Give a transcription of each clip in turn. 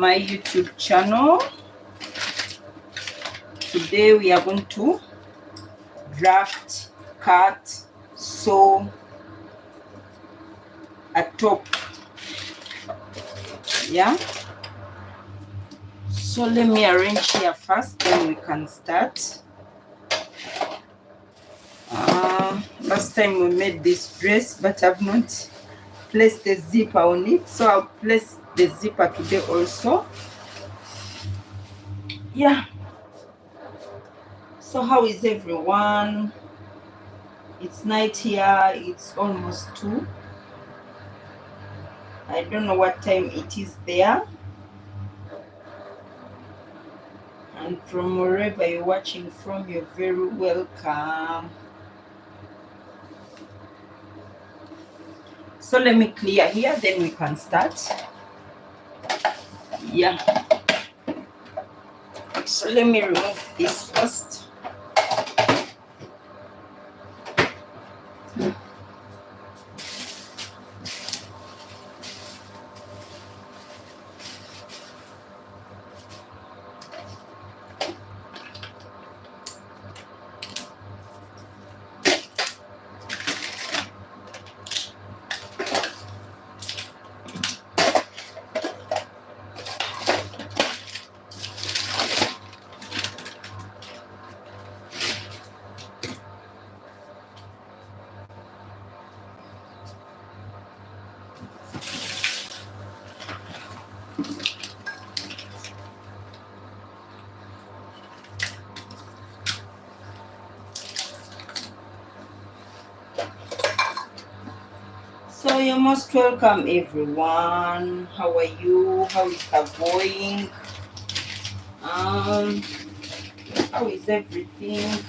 my YouTube channel. Today we are going to draft, cut, sew a top. Yeah, so let me arrange here first, then we can start. Last time we made this dress, but I've not placed the zipper on it, so I'll place the zipper today also. Yeah, so how is everyone? It's night here, it's almost 2. I don't know what time it is there, and from wherever you're watching from, you're very welcome. So let me clear here, then we can start. Yeah, so let me remove this first. So you're most welcome, everyone. How are you? How is that going? How is everything?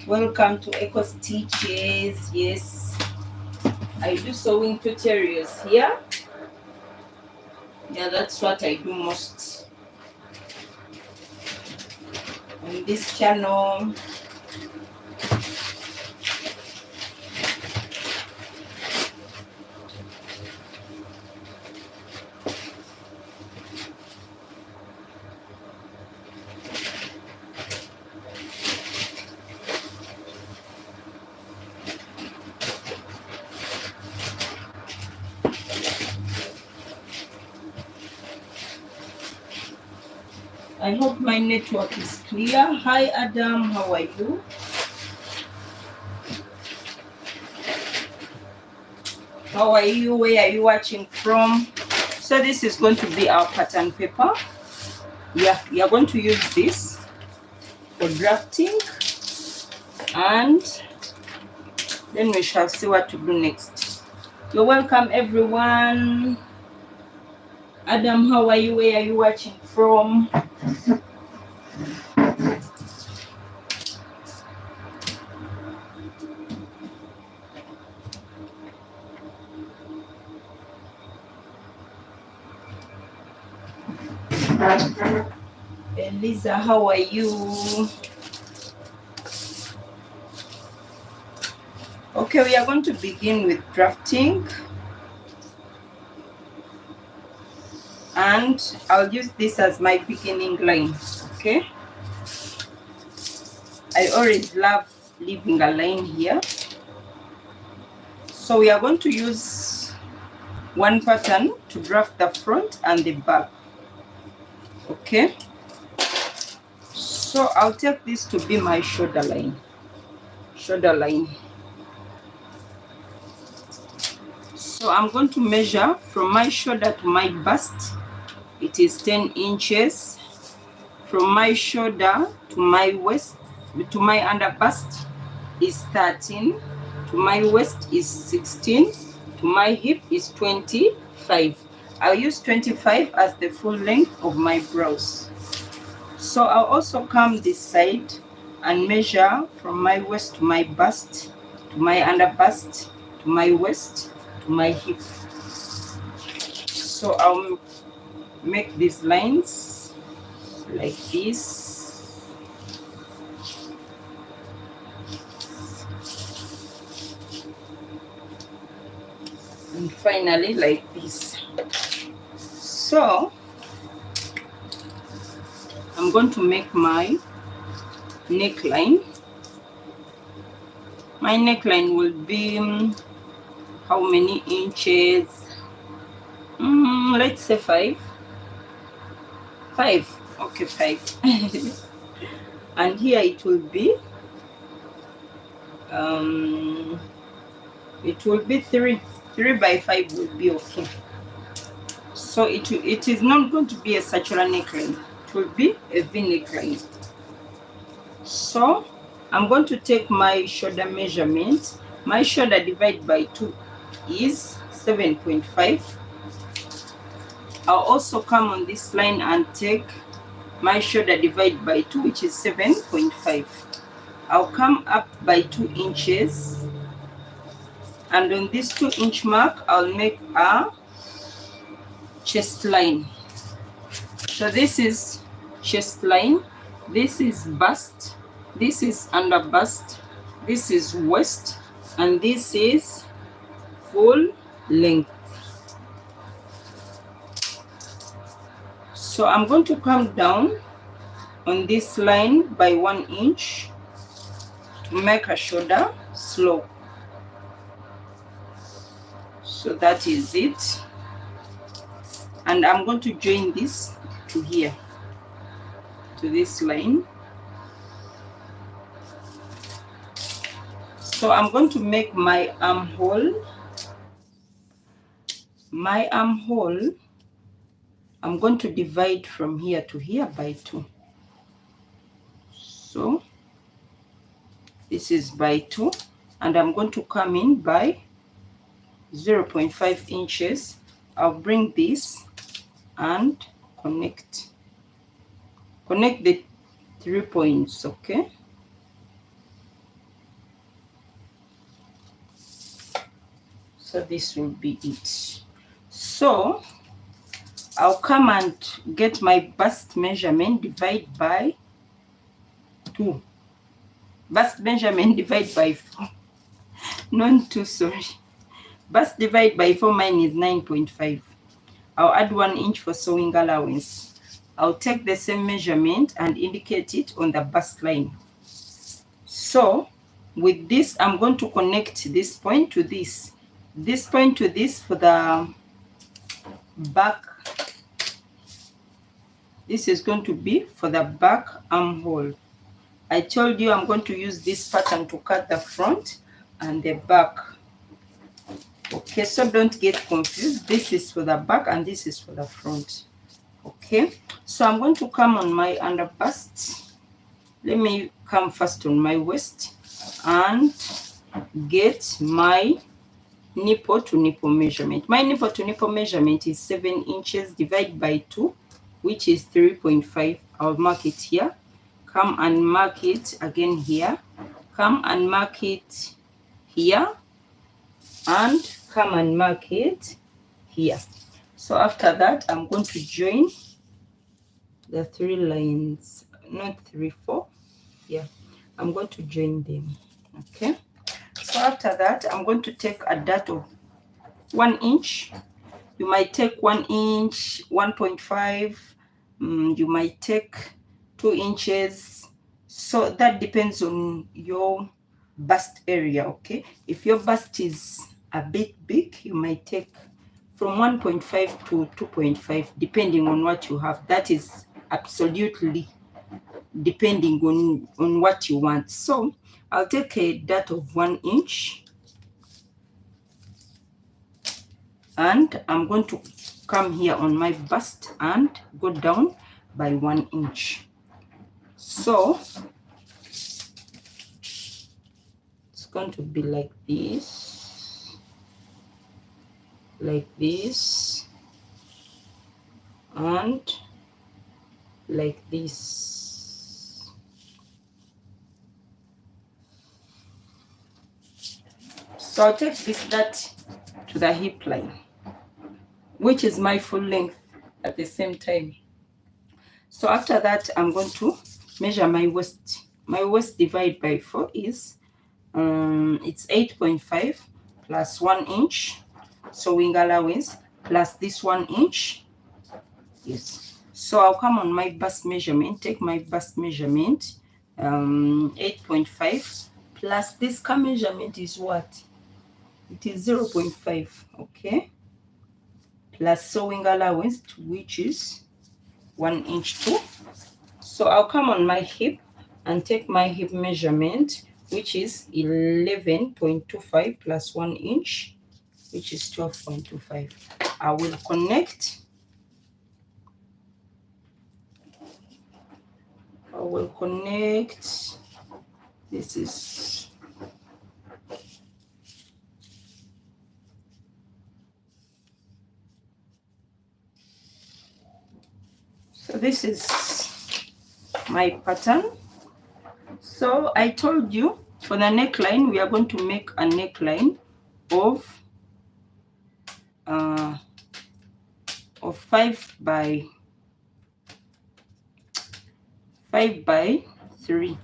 Welcome to Echo Stitches. Yes, I do sewing tutorials here. Yeah, that's what I do most on this channel. I hope my network is clear. Hi Adam, how are you? How are you? Where are you watching from? So this is going to be our pattern paper. Yeah, we are going to use this for drafting, and then we shall see what to do next. You're welcome, everyone. Adam, how are you? Where are you watching from? Eliza, how are you? Okay, we are going to begin with drafting, and I'll use this as my beginning line. Okay, I always love leaving a line here. So we are going to use one pattern to draft the front and the back. Okay, so I'll take this to be my shoulder line. So I'm going to measure from my shoulder to my bust. It is 10 inches. From my shoulder to my waist, to my under bust is 13. To my waist is 16. To my hip is 25. I'll use 25 as the full length of my blouse. So I'll also come this side and measure from my waist to my bust, to my under bust, to my waist, to my hip. So I'll make these lines like this. And finally like this. So I'm going to make my neckline. My neckline will be how many inches? Let's say 5. Okay, 5. And here it will be 3. 3 by 5 will be okay. So it is not going to be a circular neckline. It will be a V neckline. So I'm going to take my shoulder measurement. My shoulder divided by 2 is 7.5. I'll also come on this line and take my shoulder divided by 2, which is 7.5. I'll come up by 2 inches, and on this 2-inch mark I'll make a chest line. So this is chest line, this is bust, this is under bust, this is waist, and this is full length. So I'm going to come down on this line by 1 inch to make a shoulder slope. So that is it. And I'm going to join this to here, to this line. So I'm going to make my armhole. My armhole, I'm going to divide from here to here by 2. So this is by 2, and I'm going to come in by 0.5 inches. I'll bring this and connect the 3 points, okay? So this will be it. So I'll come and get my bust measurement, divide by 2. Bust measurement divide by 4. Not 2, sorry. Bust divide by 4, mine is 9.5. I'll add 1 inch for sewing allowance. I'll take the same measurement and indicate it on the bust line. So with this, I'm going to connect this point to this point to this for the back. This is going to be for the back armhole. I told you I'm going to use this pattern to cut the front and the back. Okay, so don't get confused. This is for the back and this is for the front. Okay, so I'm going to come on my under bust. Let me come first on my waist and get my nipple to nipple measurement. My nipple to nipple measurement is 7 inches divided by 2, which is 3.5. I'll mark it here. Come and mark it again here. Come and mark it here. And come and mark it here. So after that, I'm going to join the 3 lines, not 3, 4. Yeah, I'm going to join them. Okay. So after that, I'm going to take a dart of 1 inch. You might take 1 inch, 1.5. You might take 2 inches. So that depends on your bust area. Okay. If your bust is a bit big, you might take from 1.5 to 2.5, depending on what you have. That is absolutely depending on what you want. So I'll take a dart of 1 inch, and I'm going to come here on my bust and go down by 1 inch. So it's going to be like this, and like this. So I'll take this dart to the hip line, which is my full length at the same time. So after that, I'm going to measure my waist. My waist divided by 4 is it's 8.5 plus 1 inch sewing allowance plus this 1 inch Yes. So I'll come on my bust measurement, take my bust measurement, 8.5 plus this car measurement is what? It is 0.5, okay? Plus sewing allowance, which is 1 inch too. So I'll come on my hip and take my hip measurement, which is 11.25 plus 1 inch, which is 12.25. I will connect. This is so this is my pattern. So I told you for the neckline, we are going to make a neckline of 5 by 3.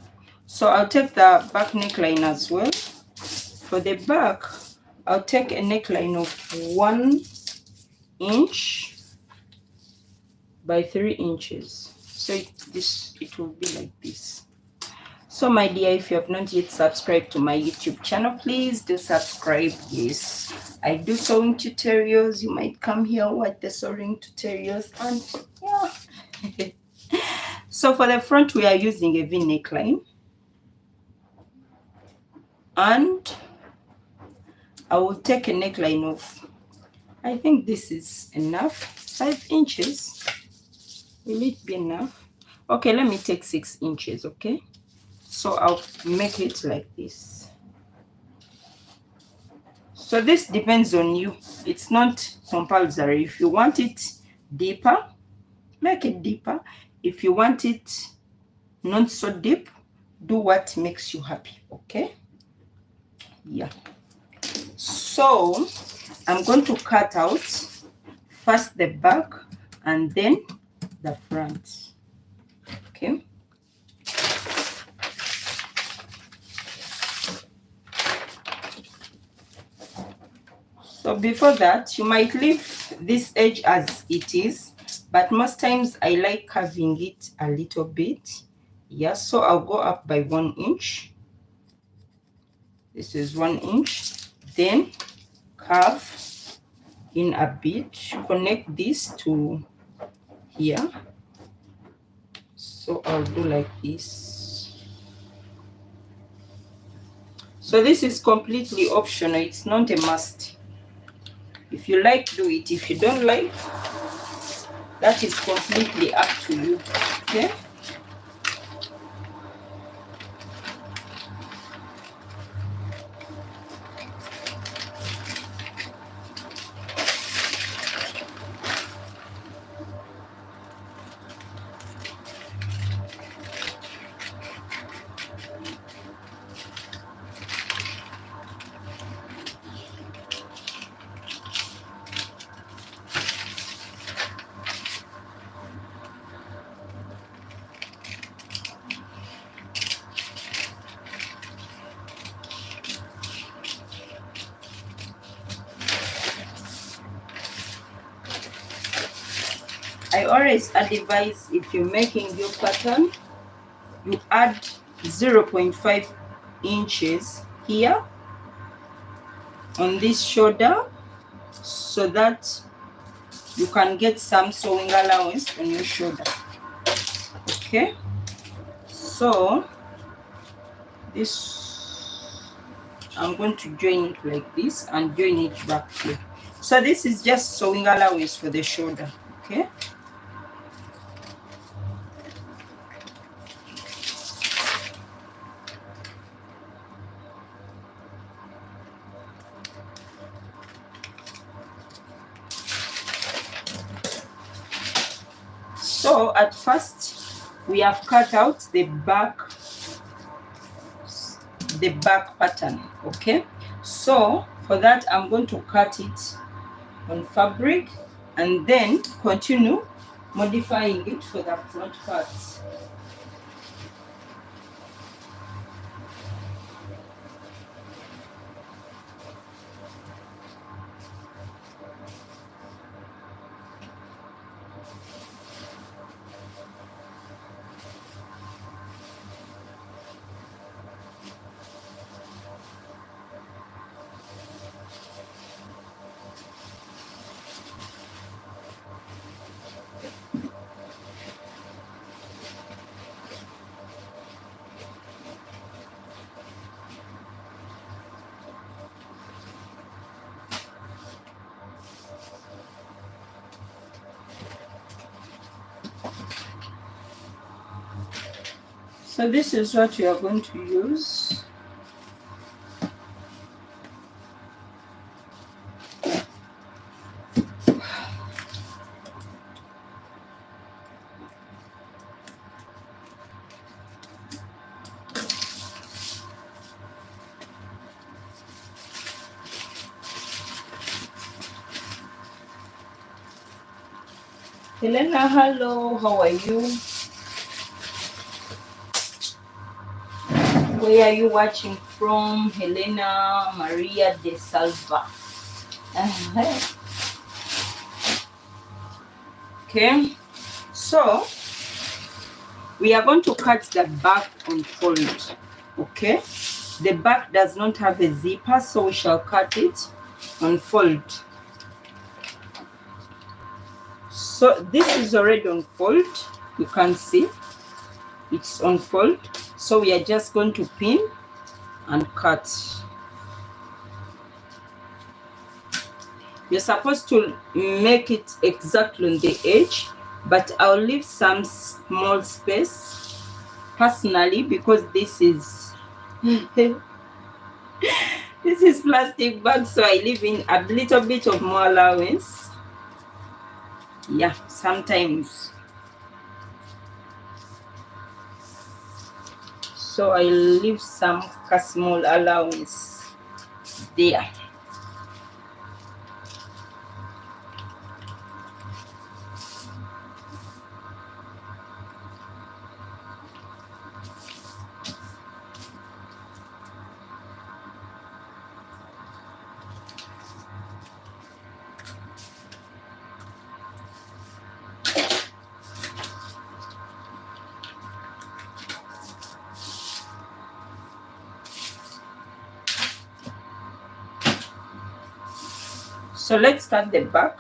So I'll take the back neckline as well. For the back, I'll take a neckline of 1 inch by 3 inches. So it will be like this. So my dear, if you have not yet subscribed to my YouTube channel, please do subscribe. Yes, I do sewing tutorials. You might come here, watch the sewing tutorials, and yeah. So for the front, we are using a V neckline. And I will take a neckline of, I think this is enough, 5 inches. Will it be enough? Okay, let me take 6 inches, okay? So I'll make it like this. So this depends on you. It's not compulsory. If you want it deeper, make it deeper. If you want it not so deep, do what makes you happy, okay? Yeah. So I'm going to cut out first the back and then the front, okay? So before that, you might leave this edge as it is, but most times I like curving it a little bit. Yeah, so I'll go up by 1 inch. This is 1 inch. Then curve in a bit, connect this to here. So I'll do like this. So this is completely optional. It's not a must. If you like, do it. If you don't like, that is completely up to you, okay? I always advise, if you're making your pattern, you add 0.5 inches here on this shoulder so that you can get some sewing allowance on your shoulder, okay? So this, I'm going to join it like this and join it back here. So this is just sewing allowance for the shoulder, okay? So at first we have cut out the back pattern, okay? So for that, I'm going to cut it on fabric and then continue modifying it for the front parts. So this is what we are going to use. Helena, hello, how are you? Where are you watching from? Helena Maria de Salva. Okay, so we are going to cut the back on fold. Okay, the back does not have a zipper, so we shall cut it on fold. So this is already on fold. You can see it's on fold. So we are just going to pin and cut. You're supposed to make it exactly on the edge, but I'll leave some small space personally because this is this is plastic bag, so I leave in a little bit of more allowance. Yeah, sometimes. So I leave some small allowance there. So let's cut the back.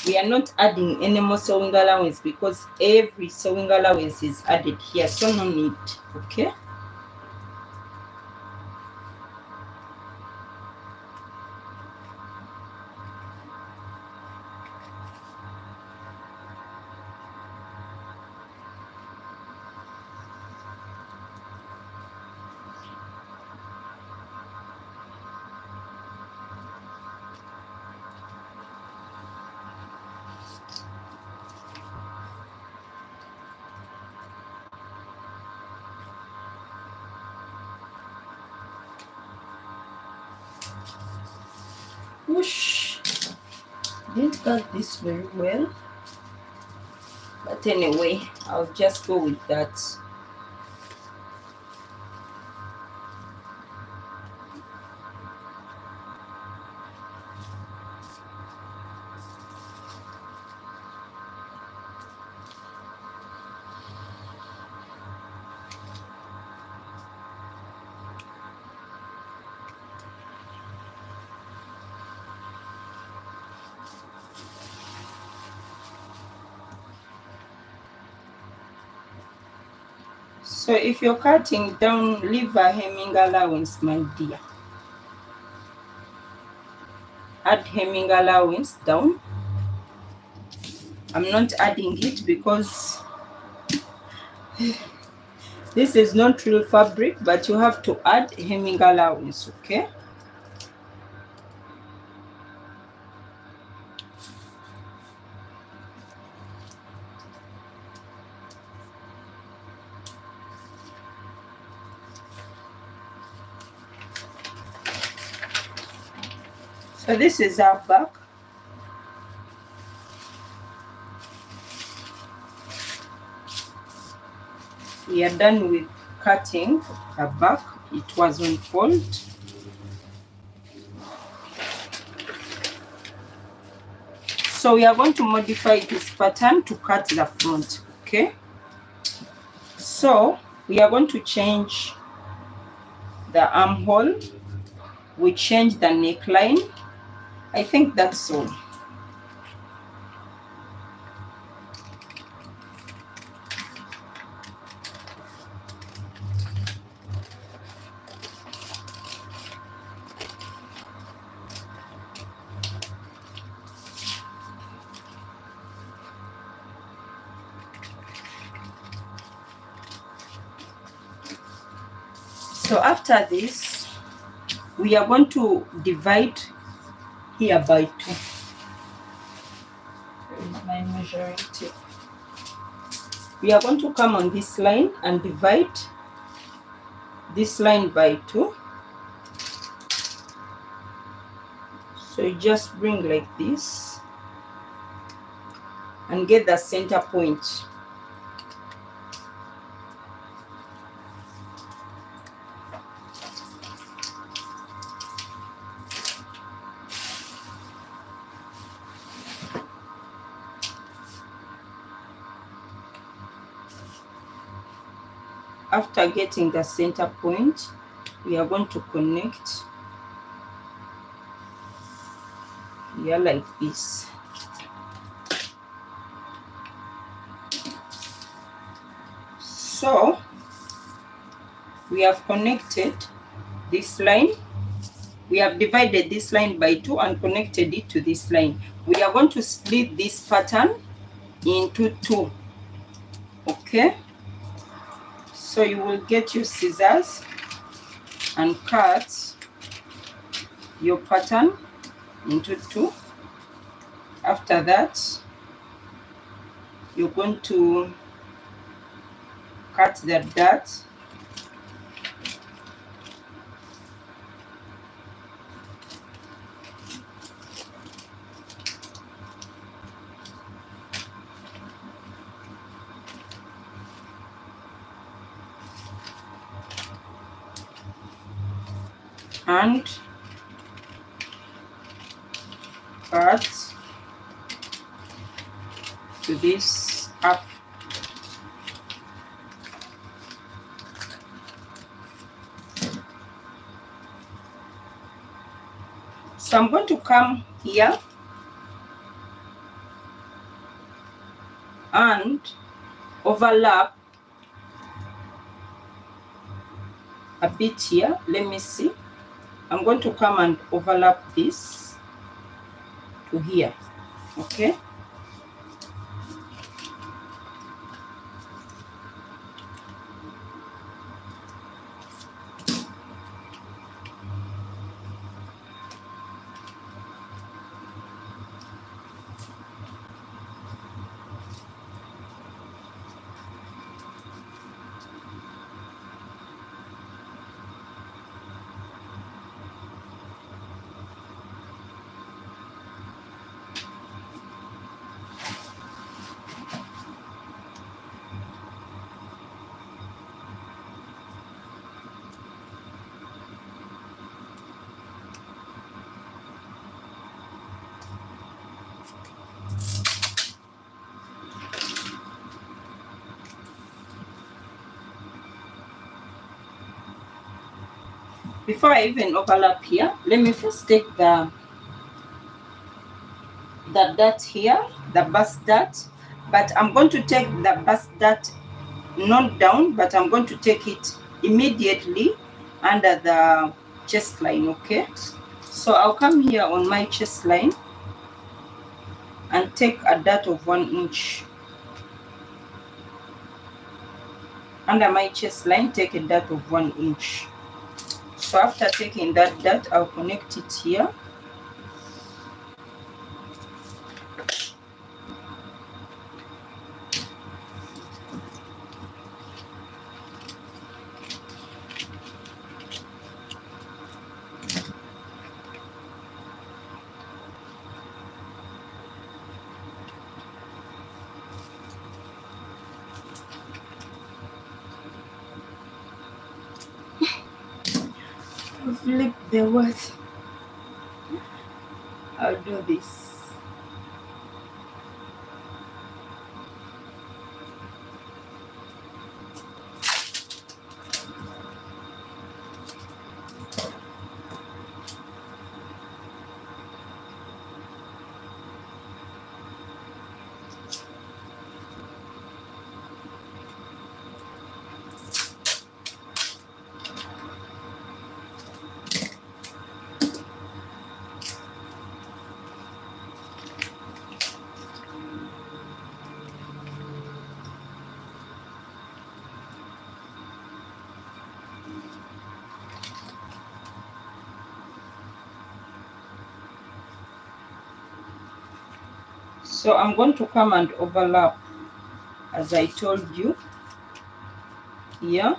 We are not adding any more sewing allowance because every sewing allowance is added here, so no need. Okay. Whoosh. Didn't cut this very well, but anyway, I'll just go with that. So if you're cutting down, leave a hemming allowance, my dear. Add hemming allowance down. I'm not adding it because this is not real fabric, but you have to add hemming allowance, okay? So this is our back. We are done with cutting the back. It was on fold. So we are going to modify this pattern to cut the front, okay? So we are going to change the armhole. We change the neckline. I think that's all. So after this, we are going to divide here by 2. Where is my measuring tape? We are going to come on this line and divide this line by 2. So you just bring like this and get the center point. After getting the center point, we are going to connect here like this. So we have connected this line. We have divided this line by 2 and connected it to this line. We are going to split this pattern into 2. Okay? So you will get your scissors and cut your pattern into 2. After that, you're going to cut the dot and cut to this up. So I'm going to come here and overlap a bit here. Let me see. I'm going to come and overlap this to here. Okay. Before I even overlap here, let me first take the dot here, the bust dot, but I'm going to take the bust dot not down, but I'm going to take it immediately under the chest line. Okay, so I'll come here on my chest line and take a dot of 1 inch. Under my chest line, take a dot of 1 inch. So after taking that dot, I'll connect it here. Flip the words. I'll do this. So I'm going to come and overlap as I told you here.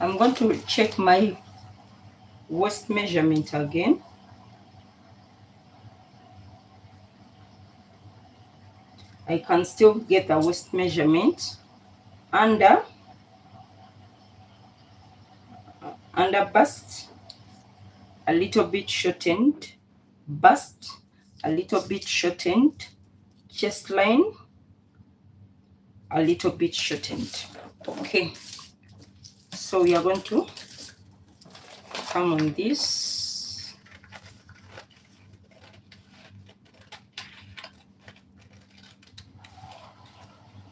I'm going to check my waist measurement again. I can still get a waist measurement under bust, a little bit shortened, bust, a little bit shortened, chest line, a little bit shortened. Okay, so we are going to come on this.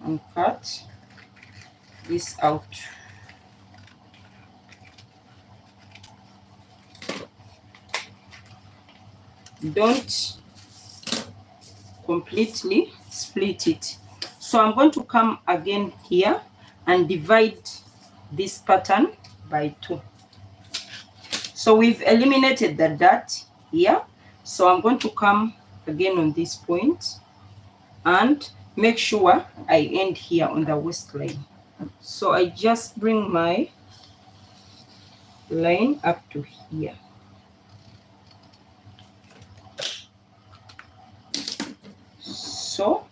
And cut this out. Don't completely split it. So I'm going to come again here and divide this pattern by 2. So we've eliminated the dot here. So I'm going to come again on this point and make sure I end here on the waistline. So I just bring my line up to here. So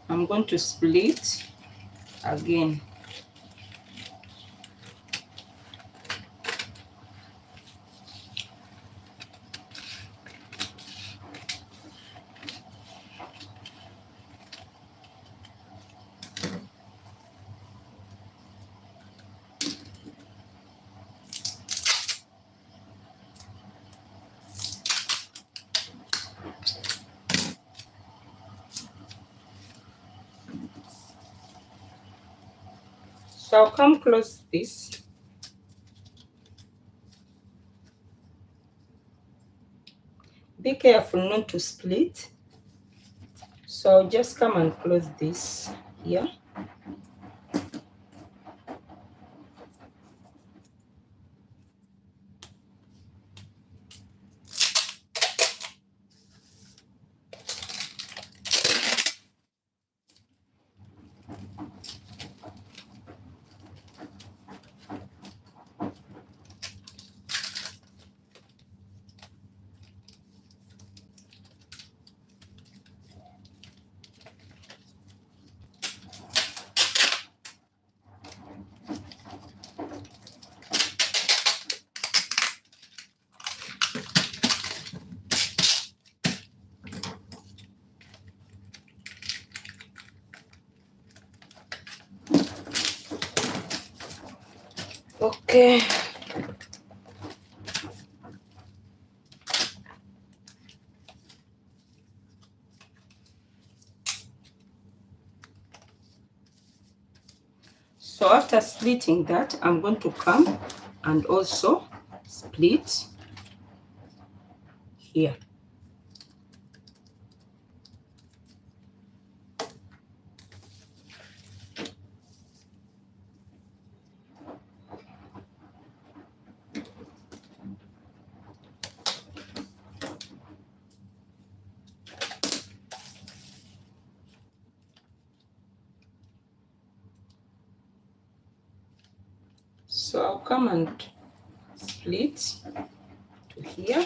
I'm going to split again. So I'll come close this. Be careful not to split. So I'll just come and close this here. Okay. So after splitting that, I'm going to come and also split here. So I'll come and split here.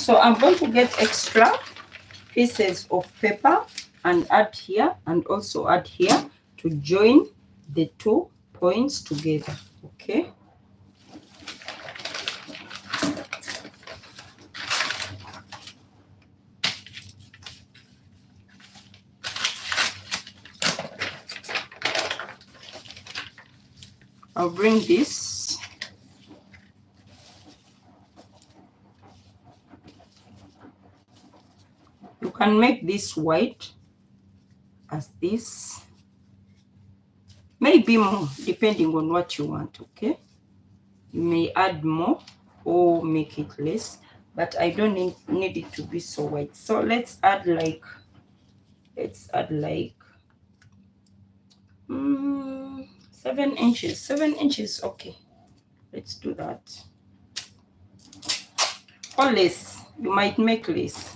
So I'm going to get extra pieces of paper and add here, and also add here to join the 2 points together. Okay. I'll bring this. You can make this white as this, maybe more depending on what you want. Okay, you may add more or make it less, but I don't need it to be so white. So let's add like 7 inches. 7 inches. Okay, let's do that. Or less, you might make less.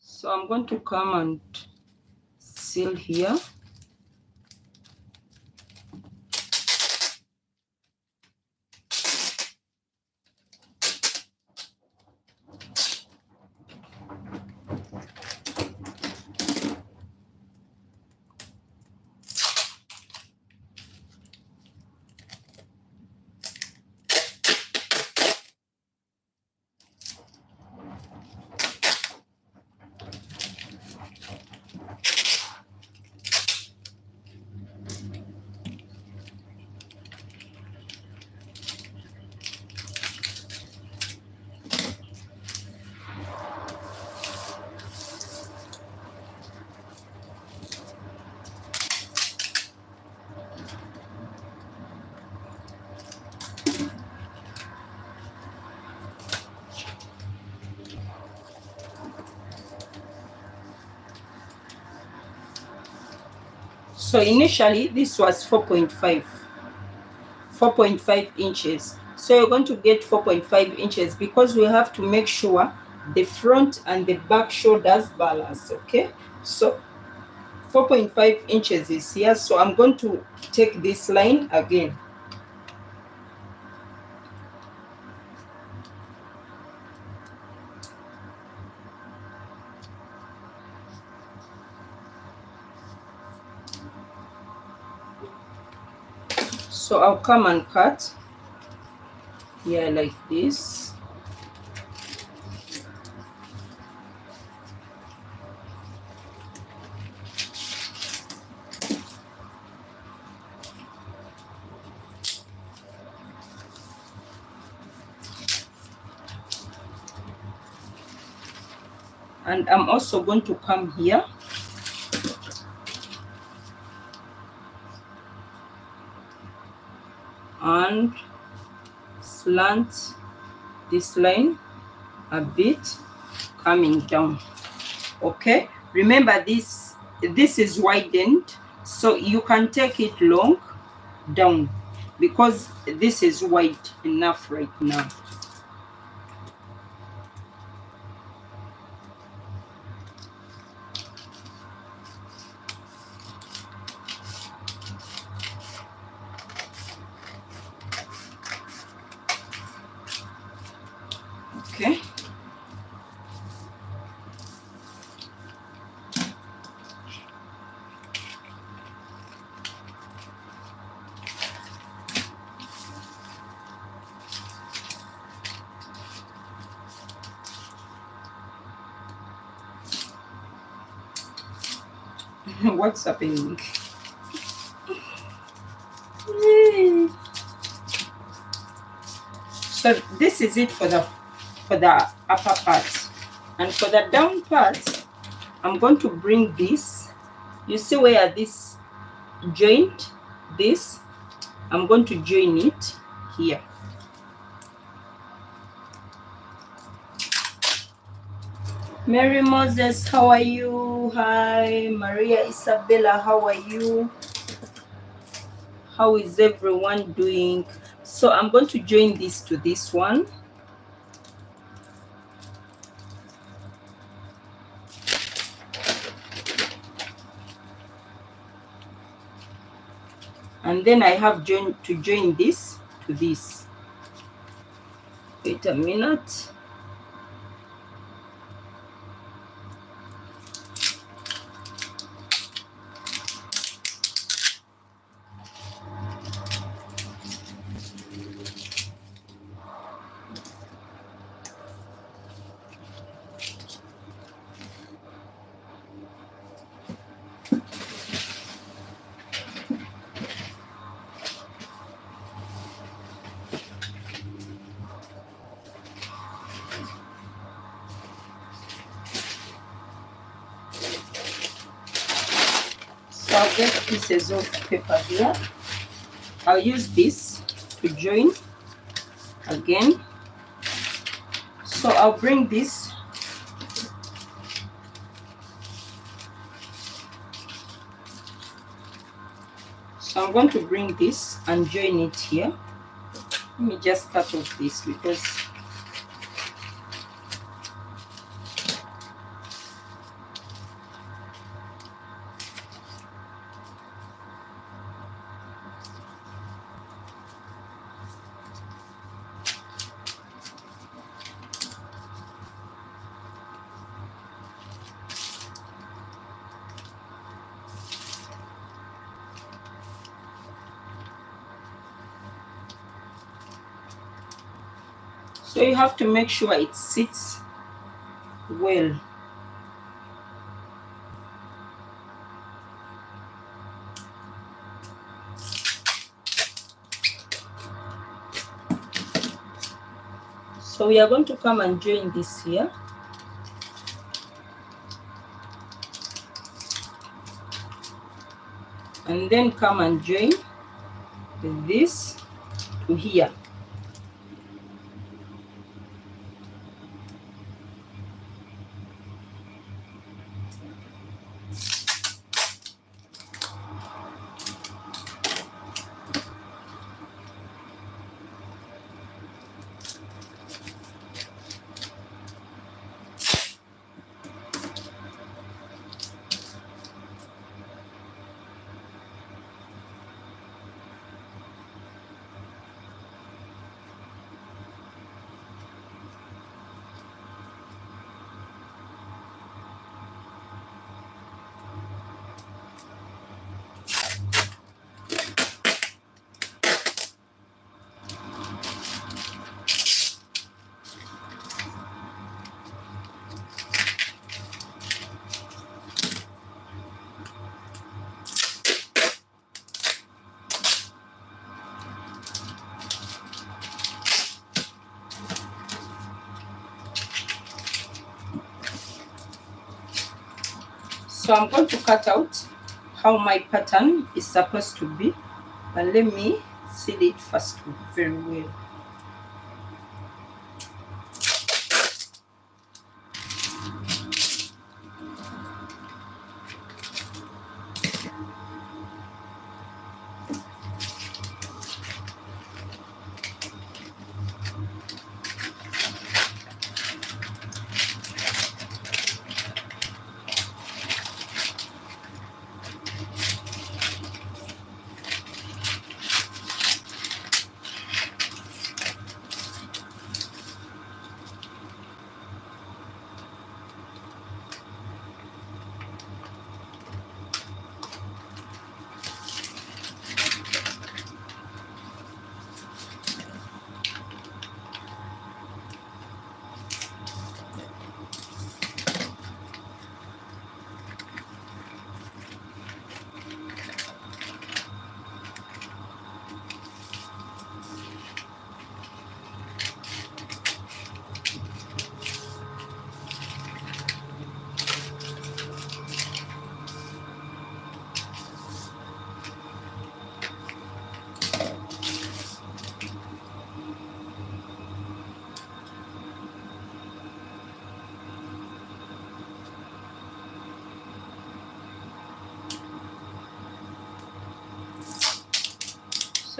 So I'm going to come and seal here. So initially this was 4.5 inches. So you're going to get 4.5 inches because we have to make sure the front and the back shoulders balance. Okay, so 4.5 inches is here. So I'm going to take this line again. So I'll come and cut here like this. And I'm also going to come here and slant this line a bit, coming down. Okay, remember this is widened, so you can take it long down because this is wide enough right now. Okay. What's happening? So this is it for the upper part, and for the down part I'm going to bring this. You see where this joint, this I'm going to join it here. Mary Moses, how are you? Hi. Maria Isabella, how are you? How is everyone doing? So I'm going to join this to this one. And then I have to join this to this. Wait a minute. So I'll get pieces of paper here. I'll use this to join again. So I'll bring this. So I'm going to bring this and join it here. Let me just cut off this because so you have to make sure it sits well. So we are going to come and join this here. And then come and join this to here. So I'm going to cut out how my pattern is supposed to be, but let me seal it first very well.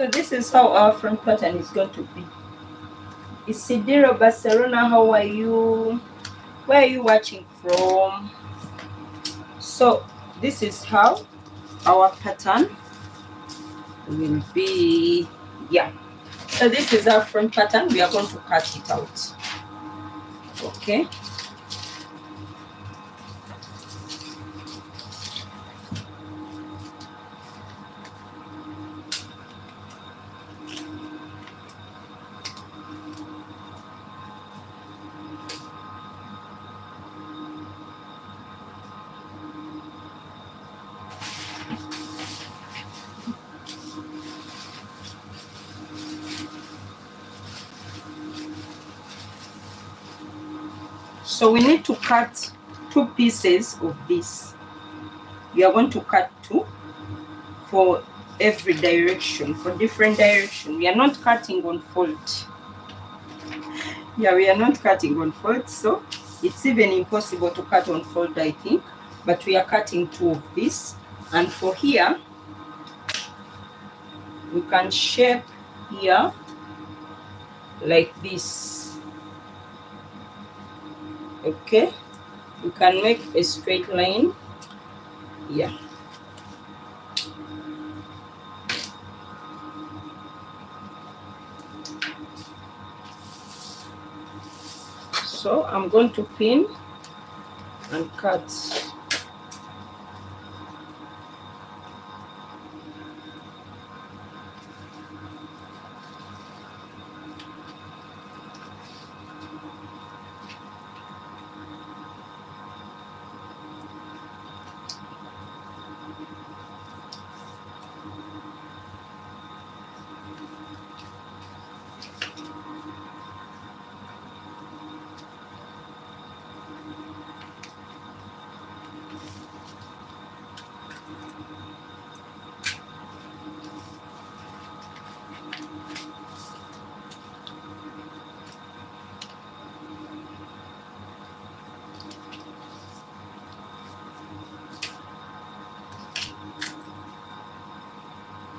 So this is how our front pattern is going to be. Isidro, Barcelona, how are you? Where are you watching from? So this is how our pattern will be. Yeah. So this is our front pattern. We are going to cut it out. Okay. So we need to cut 2 pieces of this. We are going to cut 2 for every direction, for different direction. We are not cutting on fold. Yeah, we are not cutting on fold, so it's even impossible to cut on fold, I think. But we are cutting 2 of this, and for here, we can shape here like this. Okay, you can make a straight line. Yeah. So I'm going to pin and cut.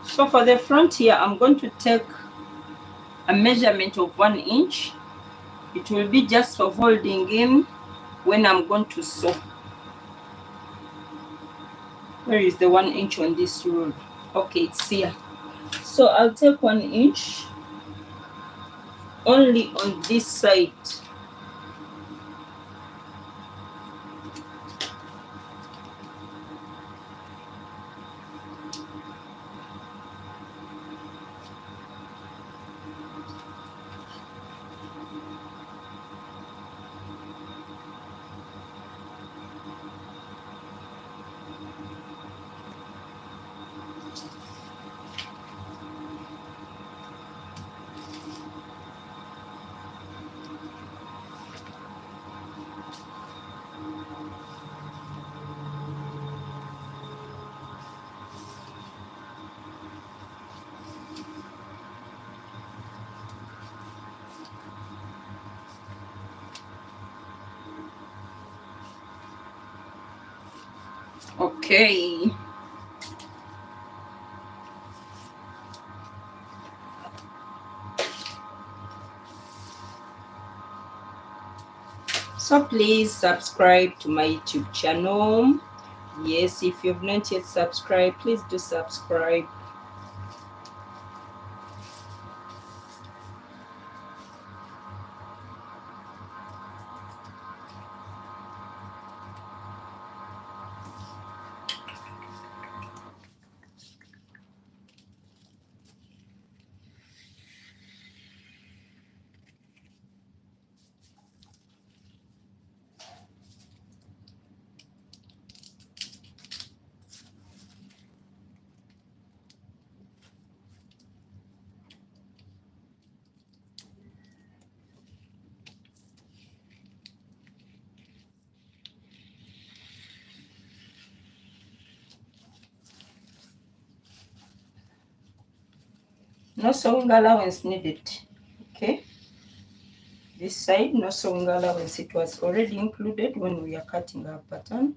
So for the front here, I'm going to take a measurement of 1 inch. It will be just for holding in when I'm going to sew. Where is the 1 inch on this roll? Okay, it's here. So I'll take 1 inch only on this side. Okay. So please subscribe to my YouTube channel. Yes, if you've not yet subscribed, please do subscribe. No sewing allowance needed. Okay. This side, no sewing allowance. It was already included when we are cutting our pattern.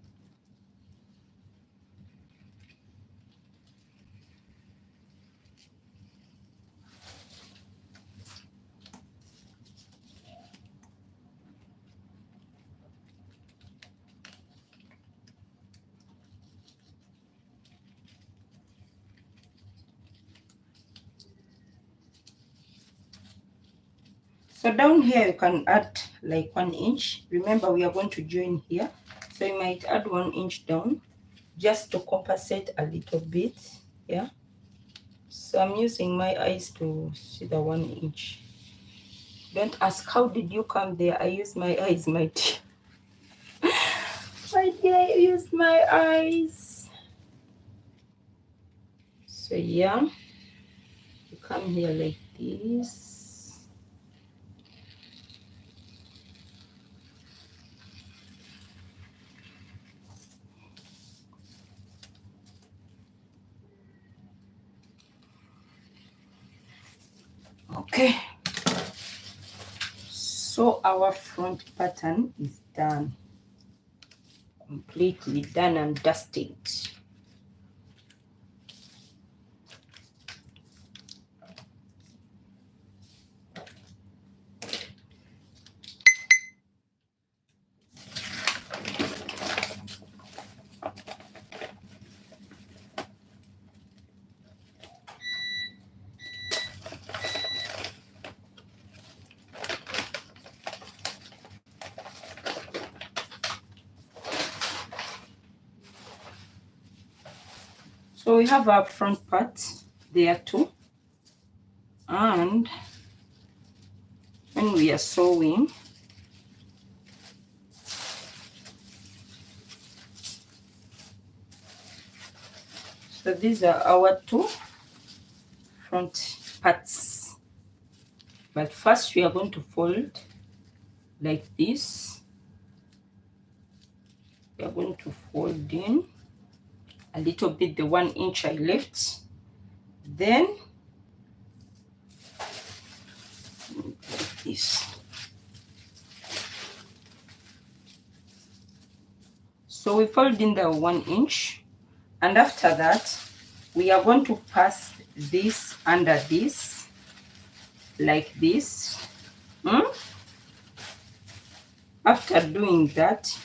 So down here you can add like 1 inch. Remember we are going to join here, so you might add 1 inch down just to compensate a little bit. Yeah, so I'm using my eyes to see the 1 inch. Don't ask how did you come there. I use my eyes, my dear. My dear, I use my eyes. So yeah, you come here like this. Okay, so our front pattern is done, completely done and dusted. So we have our front part there too, and when we are sewing, so these are our two front parts, but first we are going to fold like this. We are going to fold in a little bit, the 1 inch I left, then like this. So we fold in the 1 inch, and after that we are going to pass this under this like this. After doing that,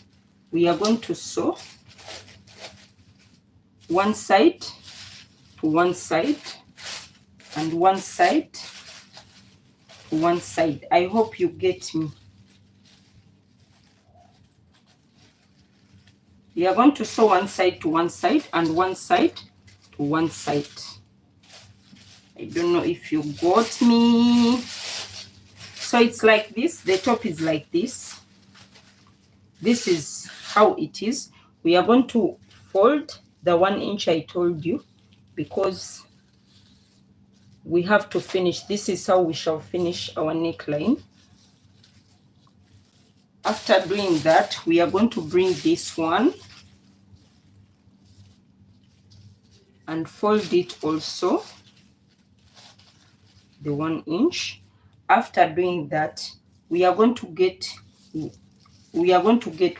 we are going to sew one side to one side and one side to one side. I hope you get me. We are going to sew one side to one side and one side to one side. I don't know if you got me. So it's like this. The top is like this. This is how it is. We are going to fold the 1 inch I told you, because we have to finish. This is how we shall finish our neckline. After doing that, we are going to bring this one and fold it also, the 1 inch. After doing that, we are going to get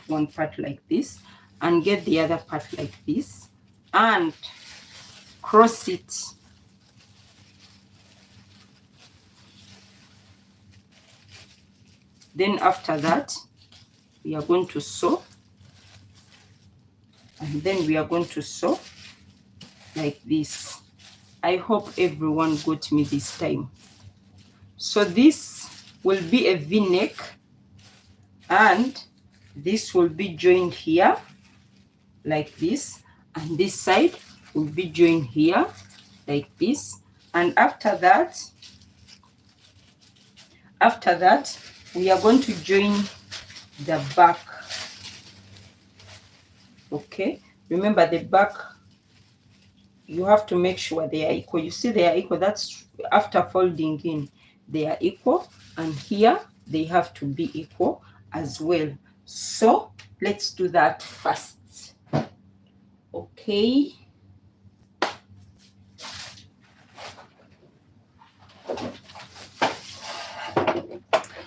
one part like this and get the other part like this and cross it. Then after that, we are going to sew, and then we are going to sew like this. I hope everyone got me this time. So this will be a V-neck, and this will be joined here like this, and this side will be joined here like this. And after that we are going to join the back. Okay, remember the back, you have to make sure they are equal. You see they are equal. That's after folding in, they are equal, and here they have to be equal as well. So let's do that first. Okay,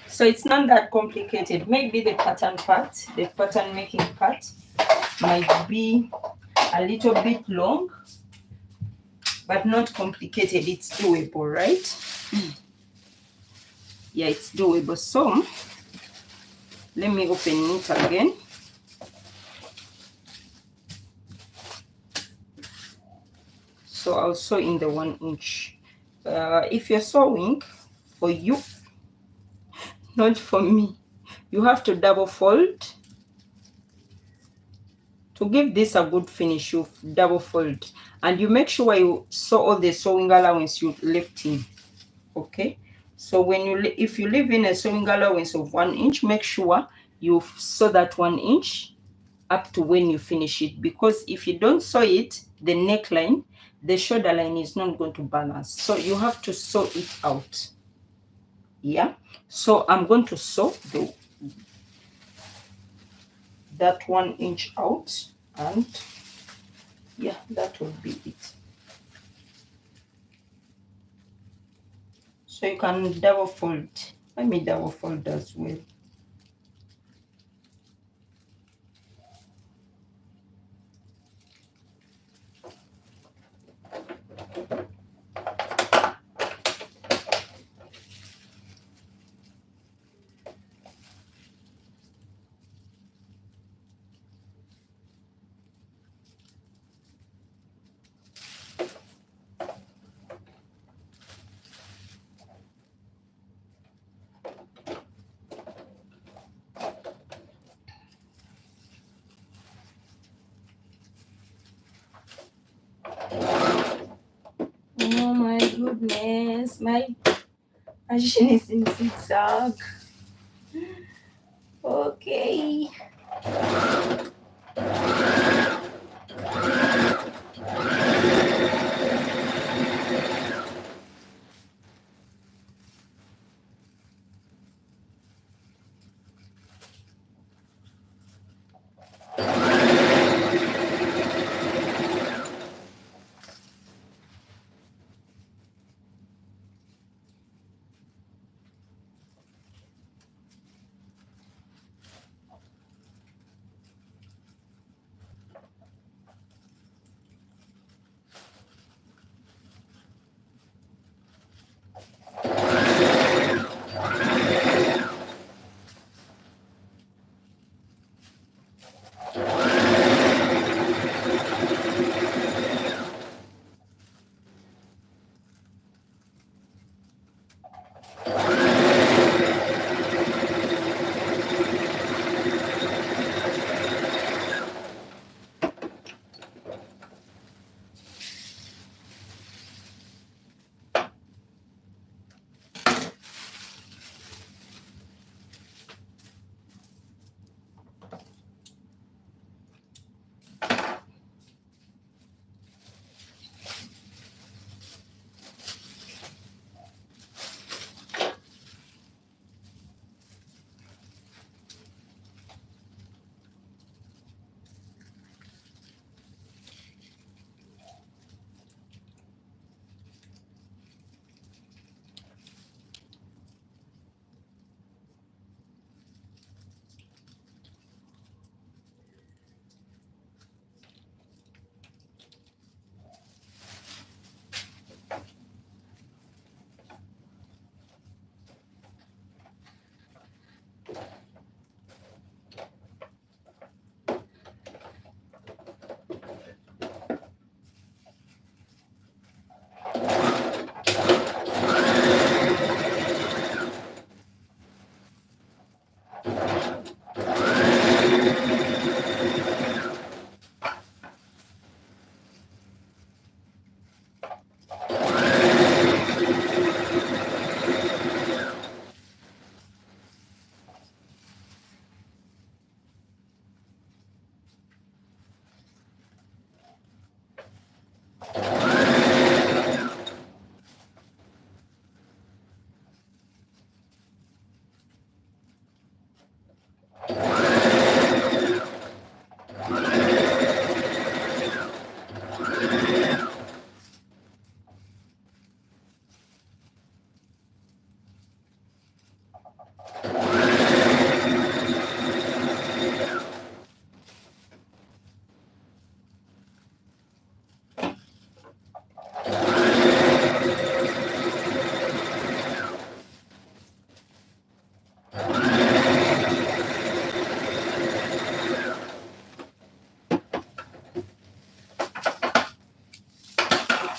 so it's not that complicated. Maybe the pattern part, the pattern making part might be a little bit long, but not complicated. It's doable, right? Yeah, it's doable. So let me open it again. So I'll sew in the 1 inch. If you're sewing for you, not for me. You have to double fold. To give this a good finish, you double fold, and you make sure you sew all the sewing allowance you left in. Okay, so when if you leave in a sewing allowance of 1 inch, make sure you sew that 1 inch up to when you finish it, because if you don't sew it, the neckline, the shoulder line is not going to balance, so you have to sew it out. Yeah, so I'm going to sew that 1 inch out, and yeah, that will be it. So you can double fold. Let me double fold as well. Oh my goodness, my machine is in zigzag. Okay.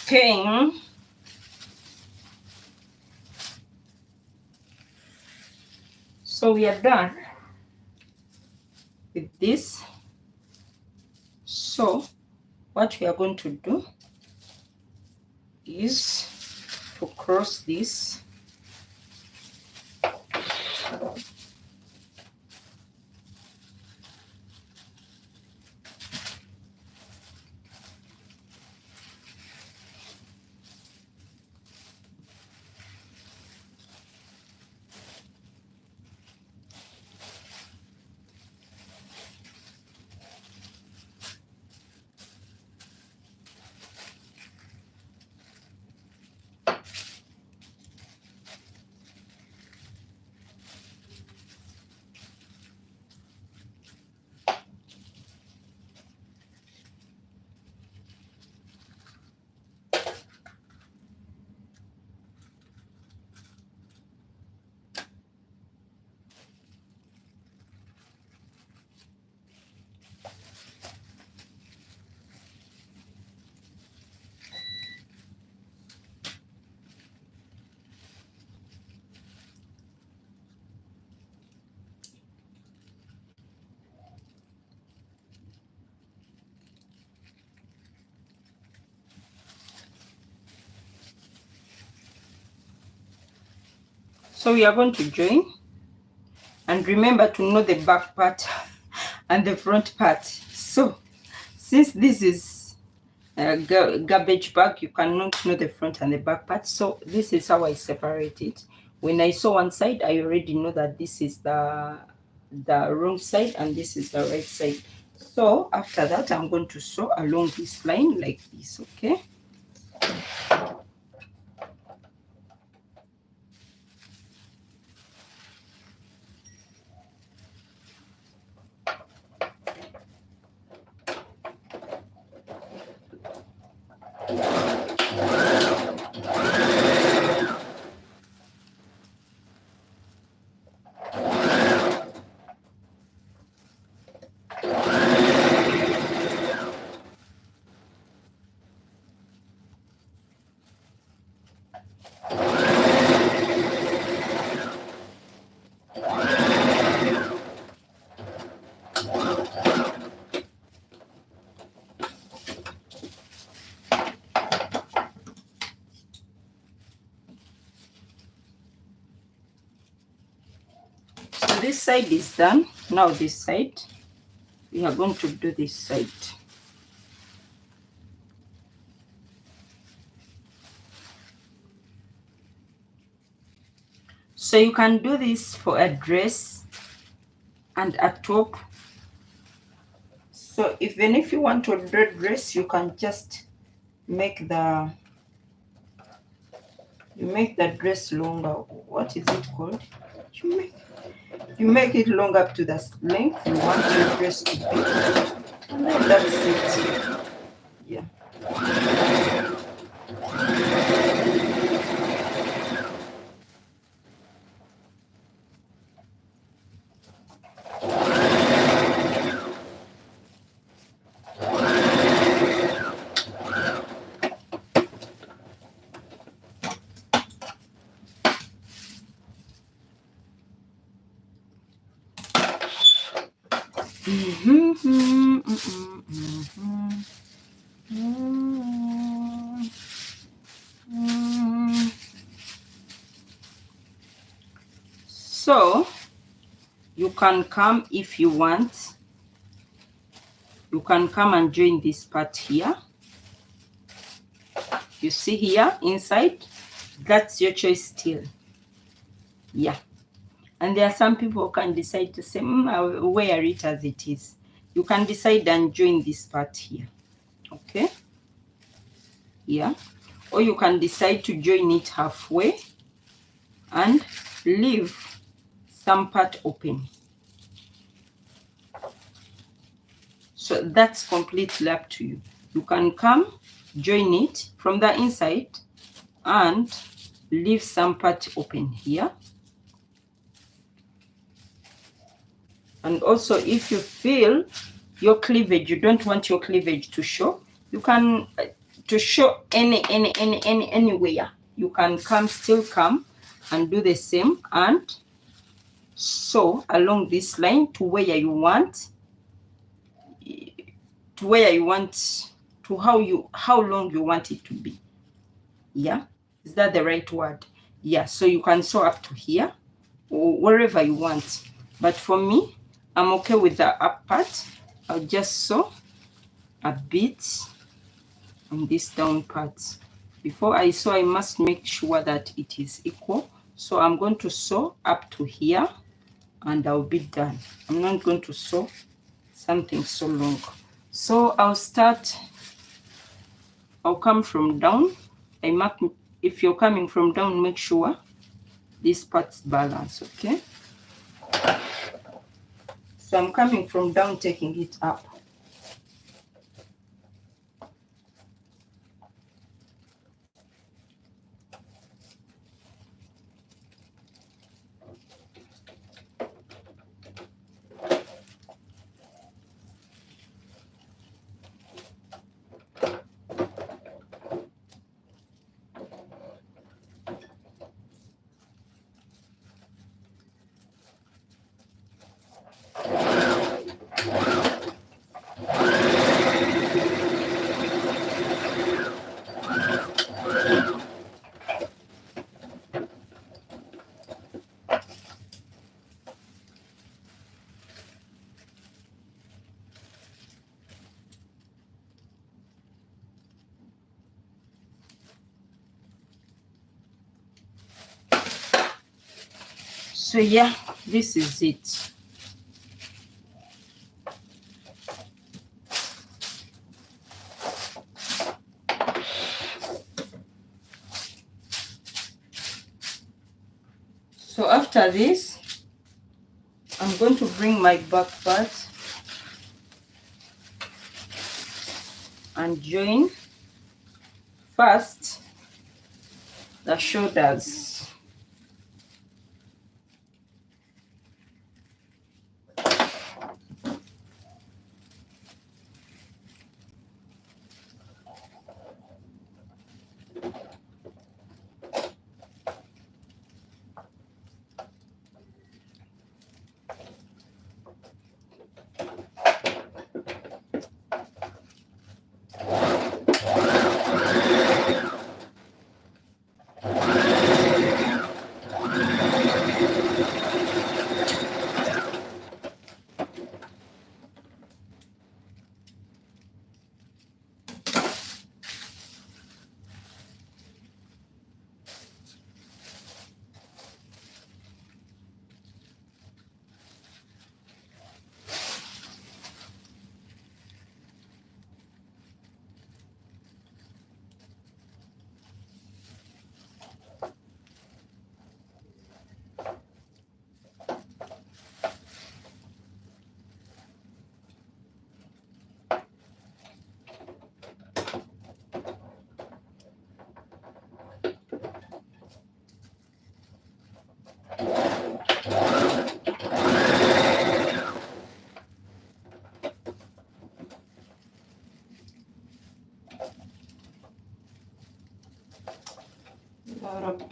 Okay. So we are done with this. So what we are going to do is to cross this. So we are going to join, and remember to know the back part and the front part. So since this is a garbage bag, you cannot know the front and the back part. So this is how I separate it. When I sew one side, I already know that this is the wrong side and this is the right side. So after that, I'm going to sew along this line like this. Okay. So this side is done. Now this side, we are going to do this side. So you can do this for a dress and a top. So even if you want to do a dress, you can just make the dress longer. What is it called? You make it long up to the length you want your dress to be, and then that's it. Yeah. So you can come if you want. You can come and join this part here. You see here inside, that's your choice still. Yeah. And there are some people who can decide to say, I'll wear it as it is. You can decide and join this part here. Okay. Yeah. Or you can decide to join it halfway and leave some part open. So that's completely up to you. You can come, join it from the inside and leave some part open here. And also, if you feel your cleavage, you don't want your cleavage to show, you can to show anywhere. You can still come and do the same and sew along this line to where you want, to how long you want it to be. Yeah, is that the right word? Yeah, so you can sew up to here or wherever you want, but for me, I'm okay with the up part. I'll just sew a bit on this down part. Before I sew, I must make sure that it is equal, so I'm going to sew up to here and I'll be done. I'm not going to sew something so long. So I'll come from down. I mark, if you're coming from down, make sure this part's balanced, okay? So I'm coming from down, taking it up. So yeah, this is it. So after this, I'm going to bring my back part and join first the shoulders.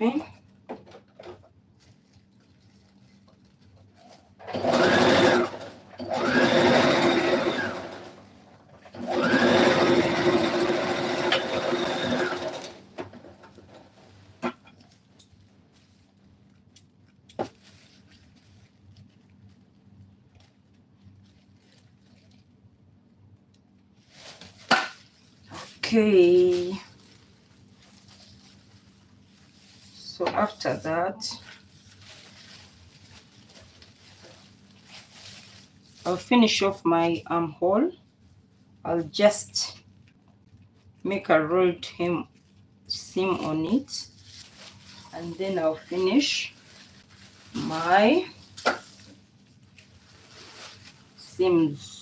Wrapping. Okay. So after that, I'll finish off my armhole. I'll just make a rolled seam on it, and then I'll finish my seams.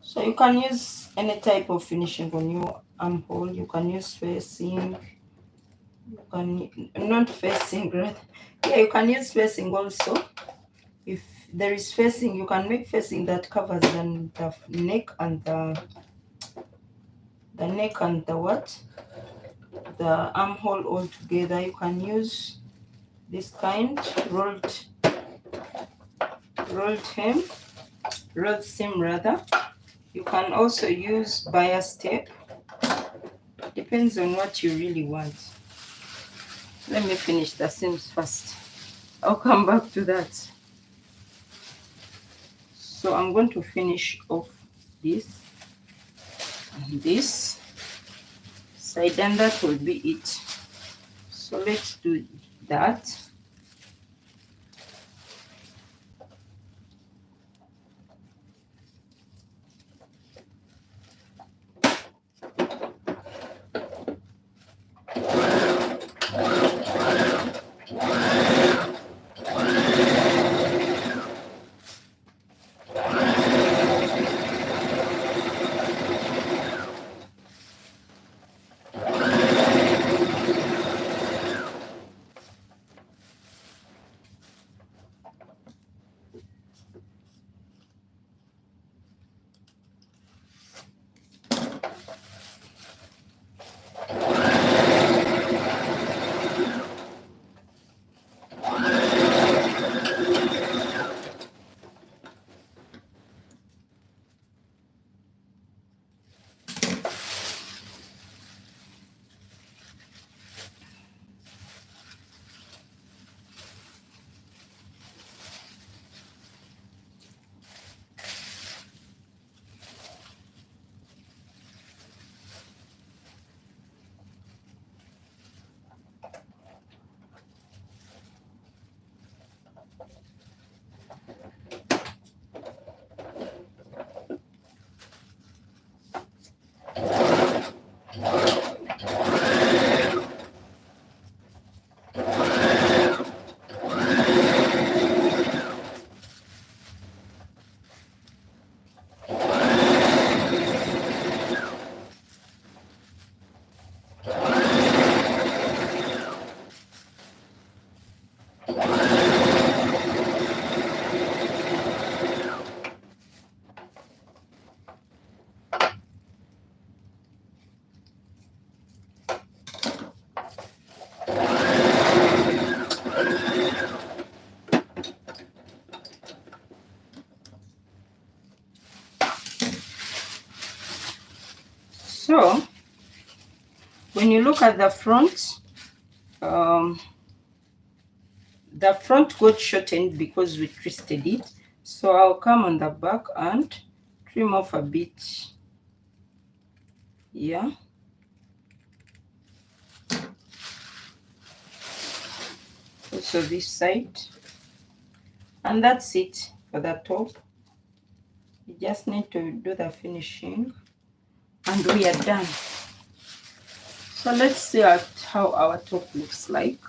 So you can use any type of finishing on your armhole. You can use facing, you can not facing, rather. Yeah, you can use facing also if there is facing, you can make facing that covers the neck and the neck and the what? The armhole all together. You can use this kind rolled seam rather. You can also use bias tape. Depends on what you really want. Let me finish the seams first. I'll come back to that. So I'm going to finish off this and this side, and that will be it. So let's do that. So when you look at the front got shortened because we twisted it. So I'll come on the back and trim off a bit. Yeah. Also this side. And that's it for the top. You just need to do the finishing and we are done. So let's see how our top looks like.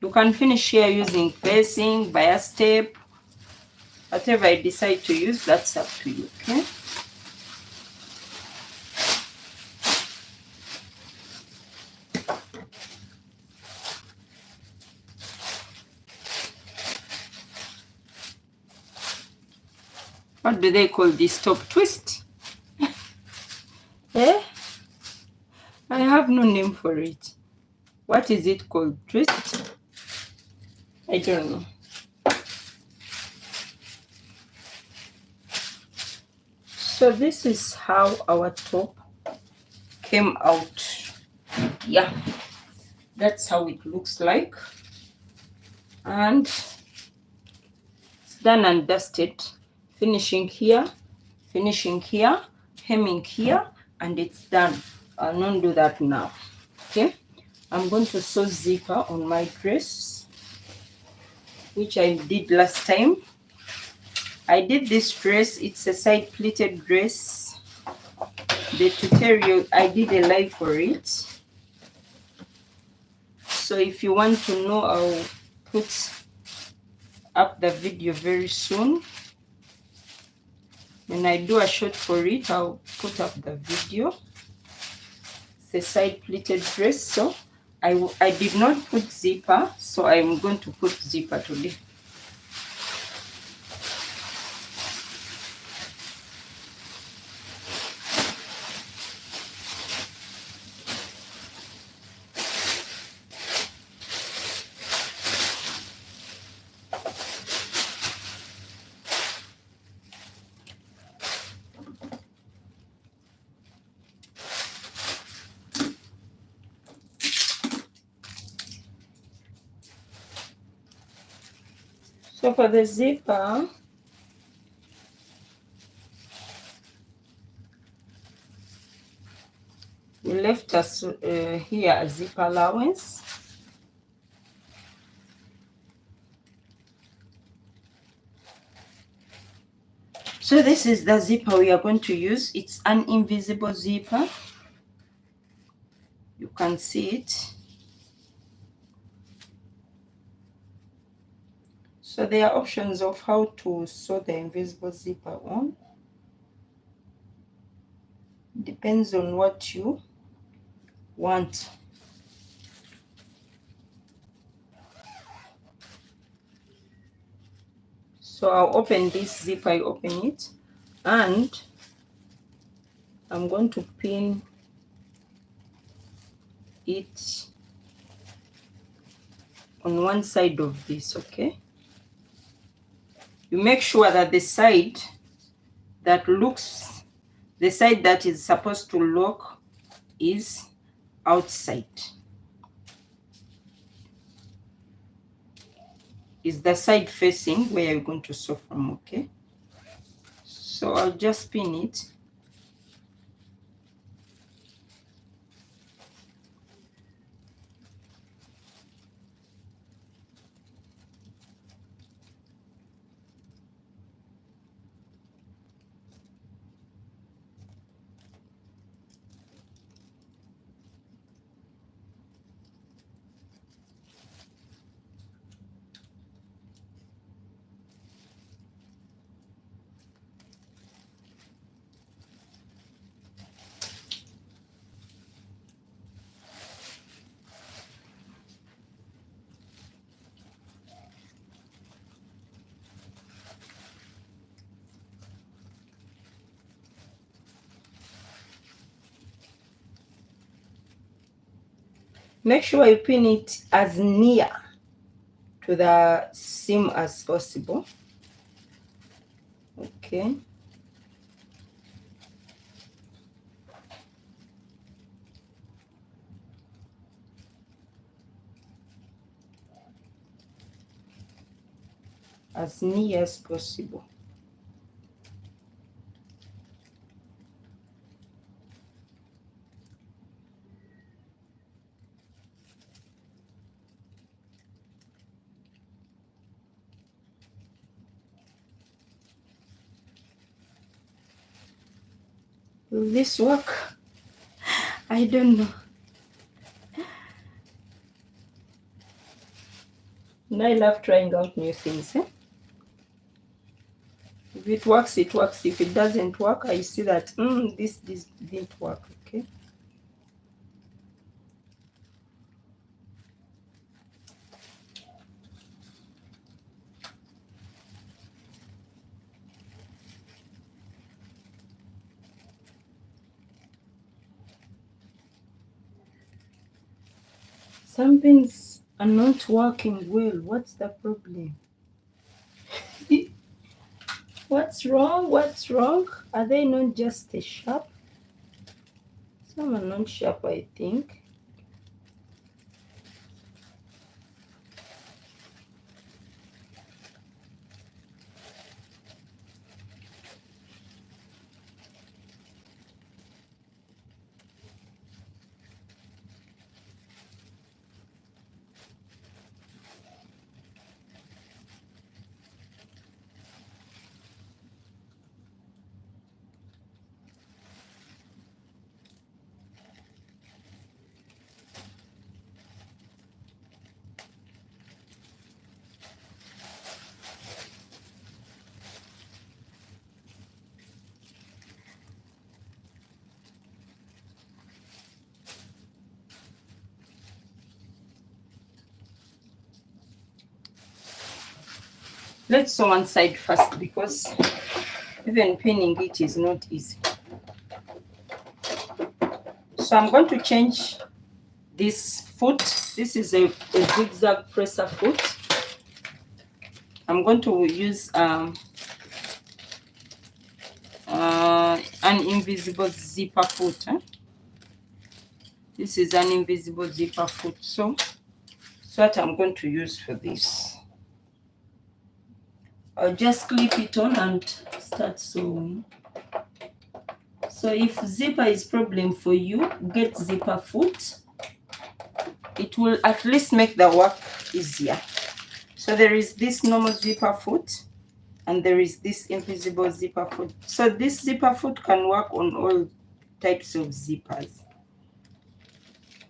You can finish here using facing, bias tape, whatever I decide to use, that's up to you, okay? What do they call this top twist? Eh? I have no name for it. What is it called? Twist? I don't know. So this is how our top came out. Yeah, that's how it looks like. And it's done and dusted. Finishing here, hemming here, and it's done. I'll not do that now. Okay, I'm going to sew zipper on my dress, which I did last time. I did this dress, it's a side pleated dress. The tutorial, I did a live for it. So if you want to know, I'll put up the video very soon. When I do a shot for it, I'll put up the video. It's a side pleated dress, so I did not put zipper, so I'm going to put zipper today. So for the zipper, we left us here a zipper allowance. So this is the zipper we are going to use. It's an invisible zipper. You can see it. So there are options of how to sew the invisible zipper on. Depends on what you want. So I'll open this zipper, I open it, and I'm going to pin it on one side of this, okay? You make sure that the side that is supposed to lock is outside. Is the side facing where you're going to sew from, okay? So I'll just pin it. Make sure you pin it as near to the seam as possible. Okay. As near as possible. Will this work? I don't know. And I love trying out new things. If it works, it works. If it doesn't work, I see that this didn't work, okay? Some pins are not working well. What's the problem? What's wrong? What's wrong? Are they not just sharp? Some are not sharp, I think. Let's sew one side first because even pinning it is not easy. So I'm going to change this foot. This is a zigzag presser foot. I'm going to use an invisible zipper foot. This is an invisible zipper foot. So that's what I'm going to use for this. I'll just clip it on and start sewing. So if zipper is problem for you, get zipper foot. It will at least make the work easier. So there is this normal zipper foot and there is this invisible zipper foot. So this zipper foot can work on all types of zippers.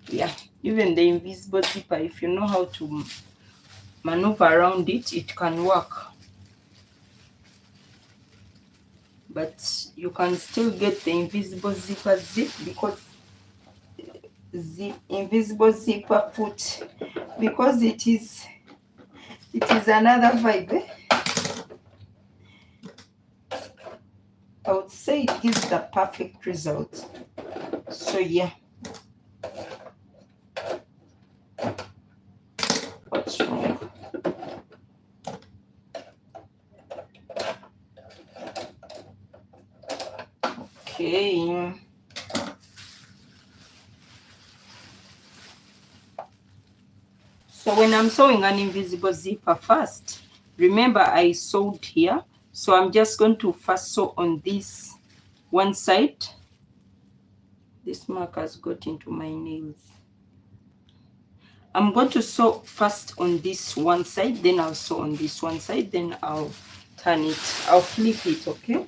Yeah, even the invisible zipper, if you know how to maneuver around it, it can work. But you can still get the invisible zipper zip because the invisible zipper foot, because it is another vibe. I would say it gives the perfect result. So yeah. What's wrong? Okay. So when I'm sewing an invisible zipper first, remember I sewed here. So I'm just going to first sew on this one side. This mark has got into my nails. I'm going to sew first on this one side, then I'll sew on this one side, then I'll turn it, I'll flip it, okay?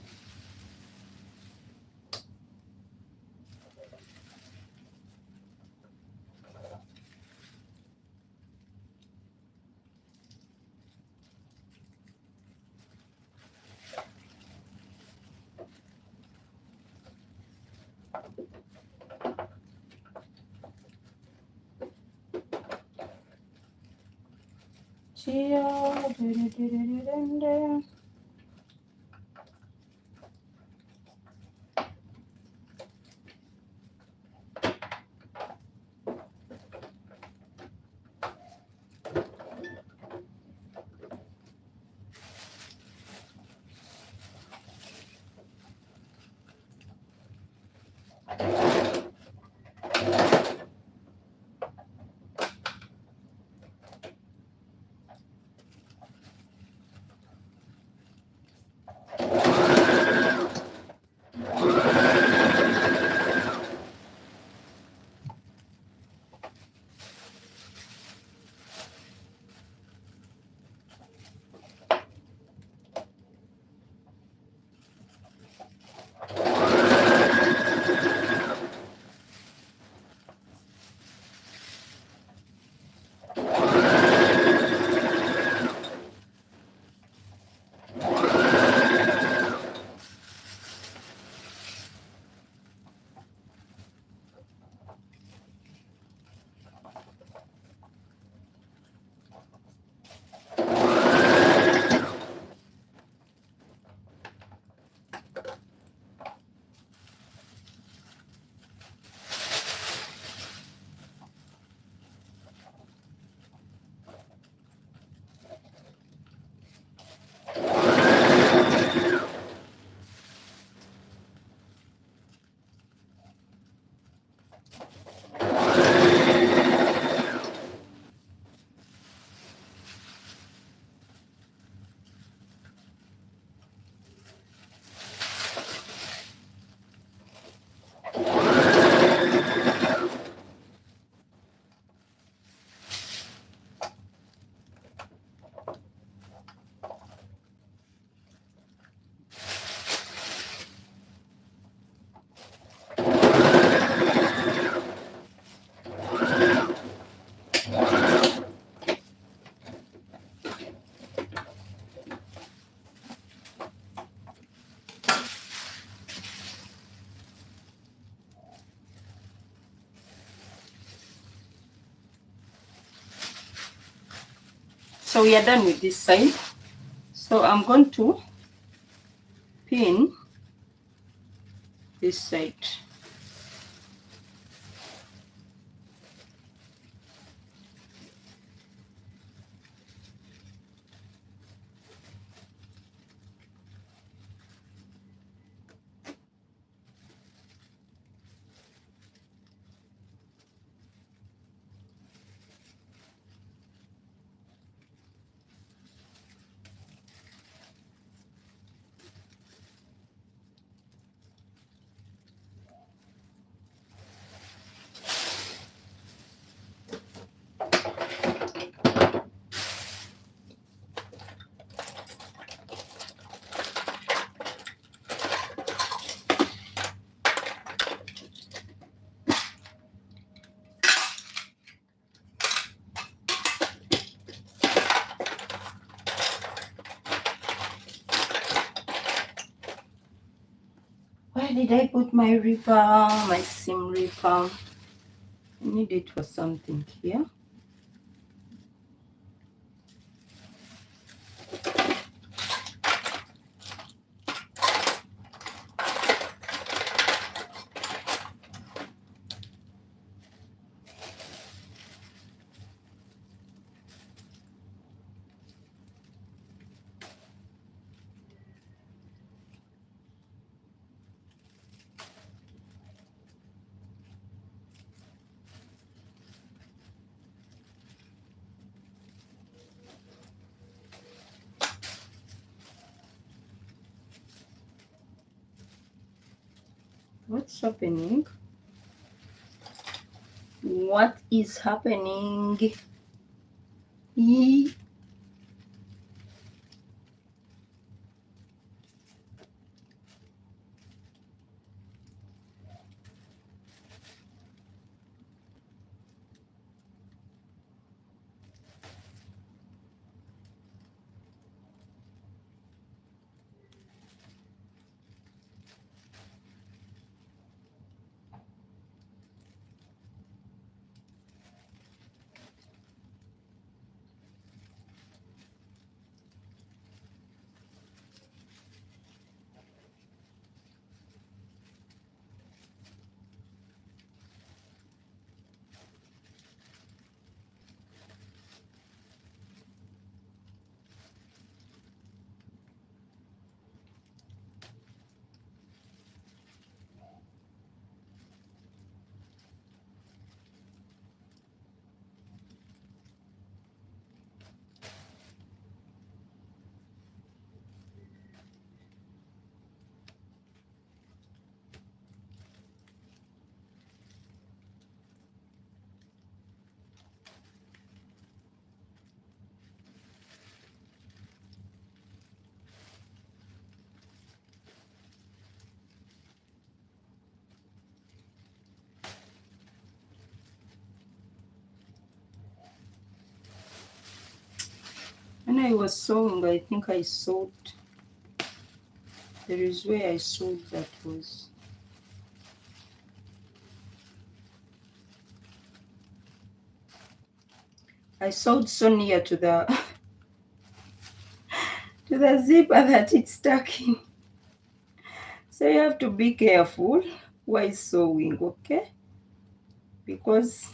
So we are done with this side. So I'm going to pin this side. Where did I put my ripper? My seam ripper. I need it for something here. What's happening? What is happening? When I was sewing, I think I sewed. There is where I sewed that was. I sewed so near to the to the zipper that it's stuck in. So you have to be careful while sewing, okay? Because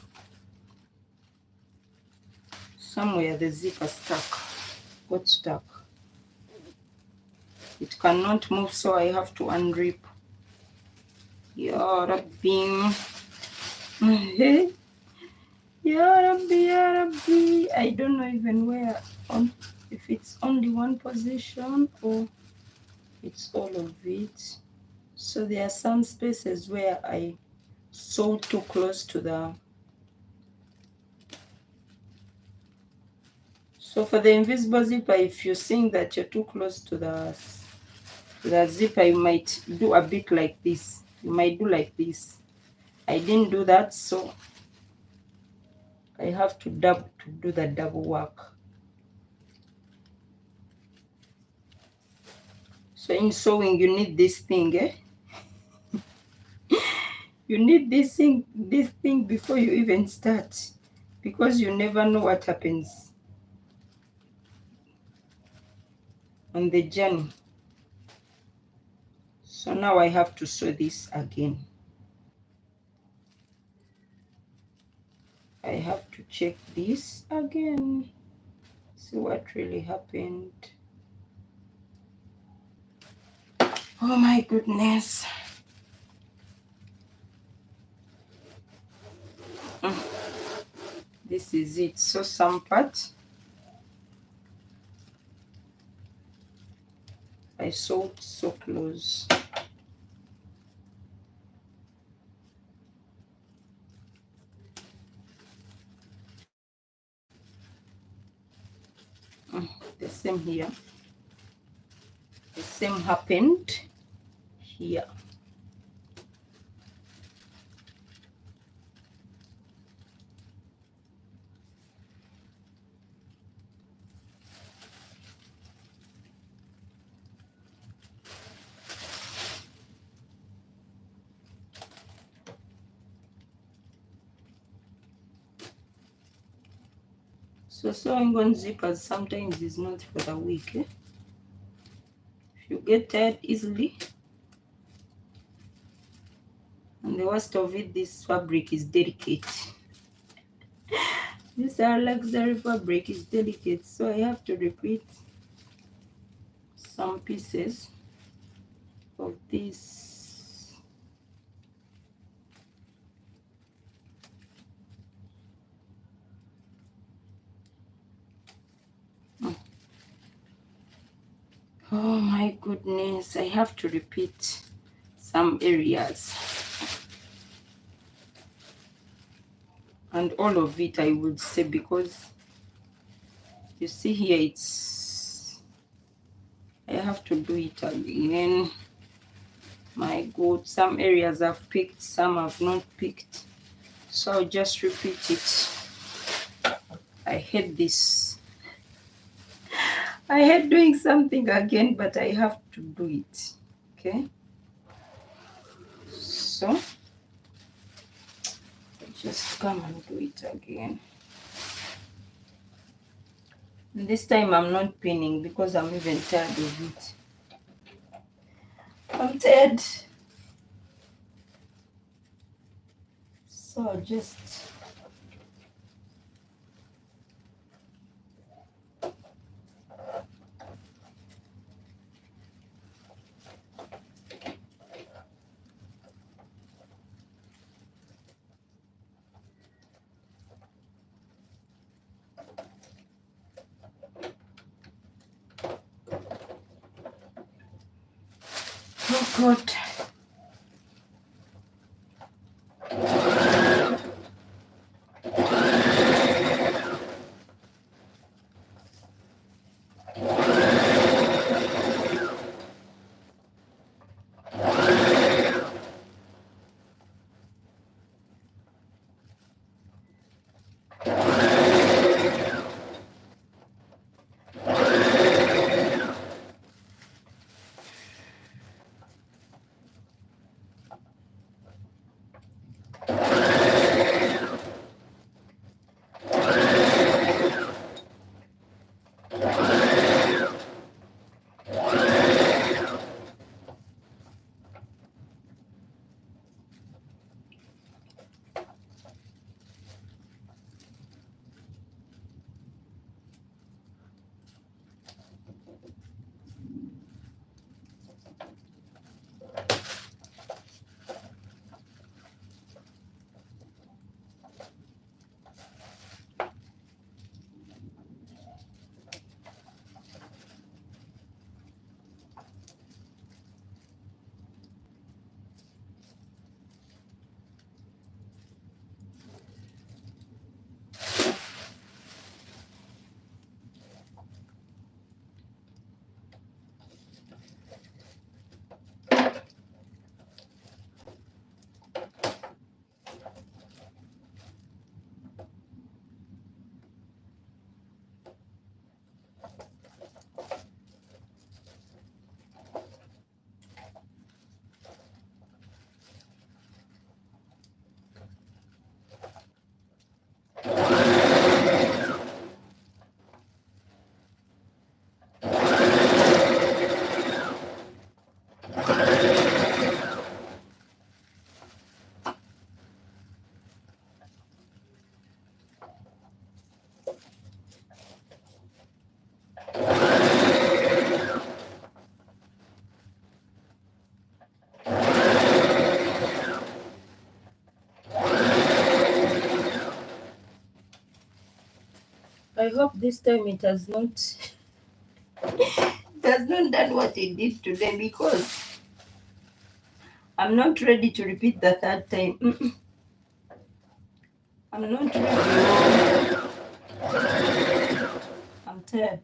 somewhere the zipper got stuck. It cannot move, so I have to unrip. Ya Rabbi. Ya Rabbi, Ya Rabbi. I don't know even where, if it's only one position or it's all of it. So there are some spaces where I sewed too close to the. So for the invisible zipper, if you're seeing that you're too close to the zipper, you might do a bit like this. You might do like this. I didn't do that, so I have to do the double work. So in sewing, you need this thing, eh? You need this thing before you even start, because you never know what happens. on the journey. So now I have to sew this again. I have to check this again, see what really happened. Oh my goodness. This is it. So some part I sewed so close. The same here. The same happened here. So sewing on zippers sometimes is not for the weak. If you get tired easily, and the worst of it, this fabric is delicate. This luxury fabric is delicate, so I have to repeat some pieces of this. Oh my goodness, I have to repeat some areas. And all of it I would say, because you see here I have to do it again. My God, some areas I've picked, some I've not picked. So I'll just repeat it. I hate this. I hate doing something again, but I have to do it. Okay? So just come and do it again. And this time I'm not pinning because I'm even tired of it. I'm tired. So I'll just oh God. I hope this time it has not it has not done what it did today, because I'm not ready to repeat the third time. I'm not ready. I'm tired.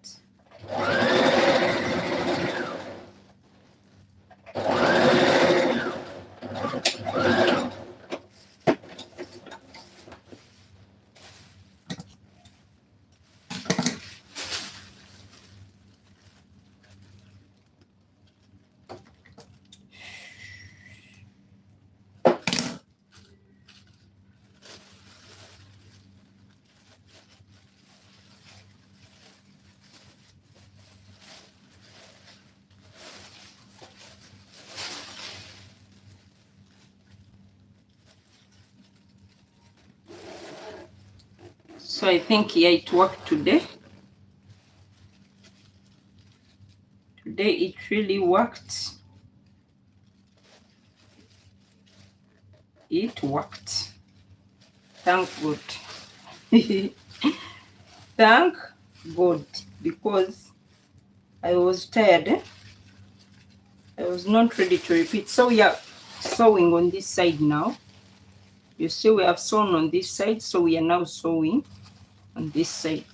So I think, yeah, it worked today. Today it really worked. It worked. Thank God. Thank God, because I was tired. I was not ready to repeat. So we are sewing on this side now. You see we have sewn on this side, so we are now sewing on this side.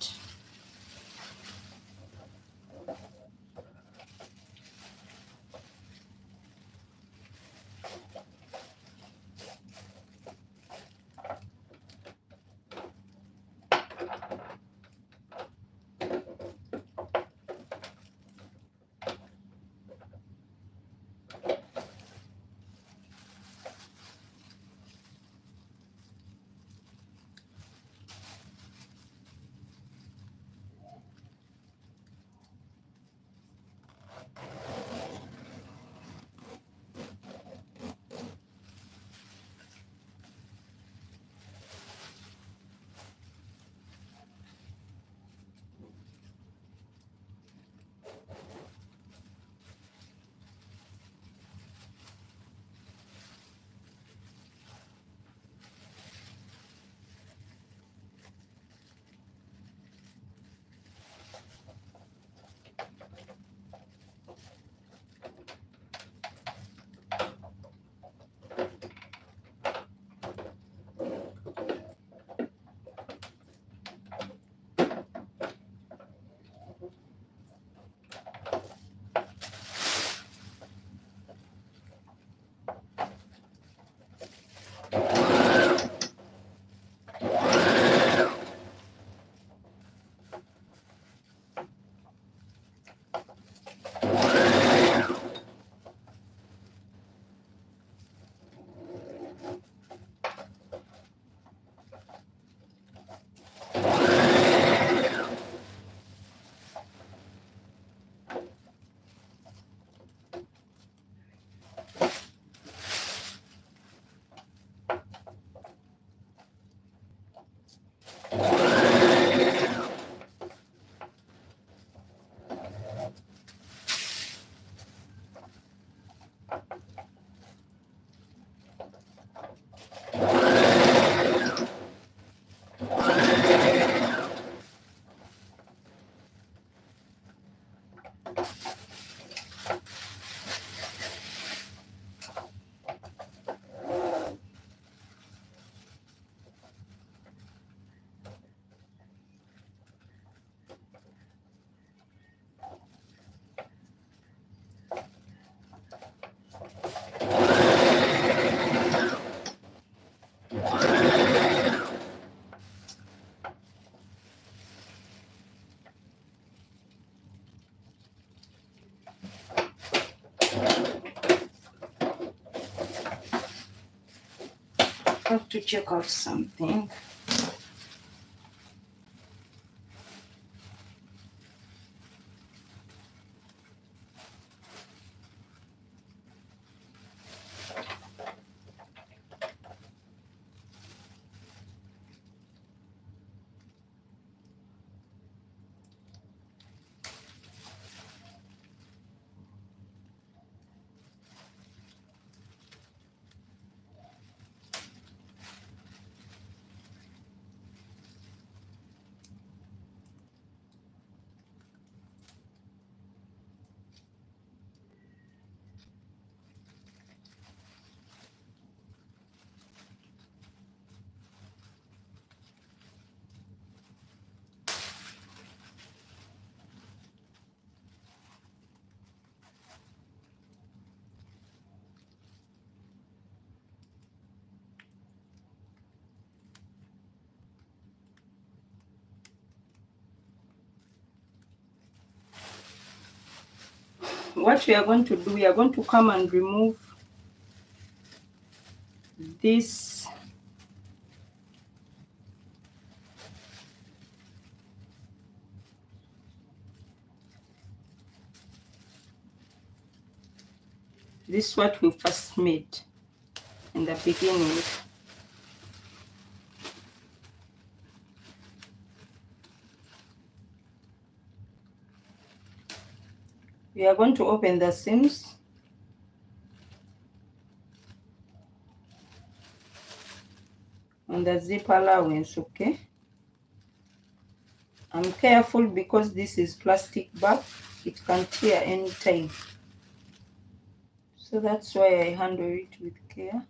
I have to check out something. what we are going to do, we are going to come and remove this what we first made in the beginning. We are going to open the seams on the zip allowance, okay? I'm careful because this is plastic bag, it can tear anytime. So that's why I handle it with care.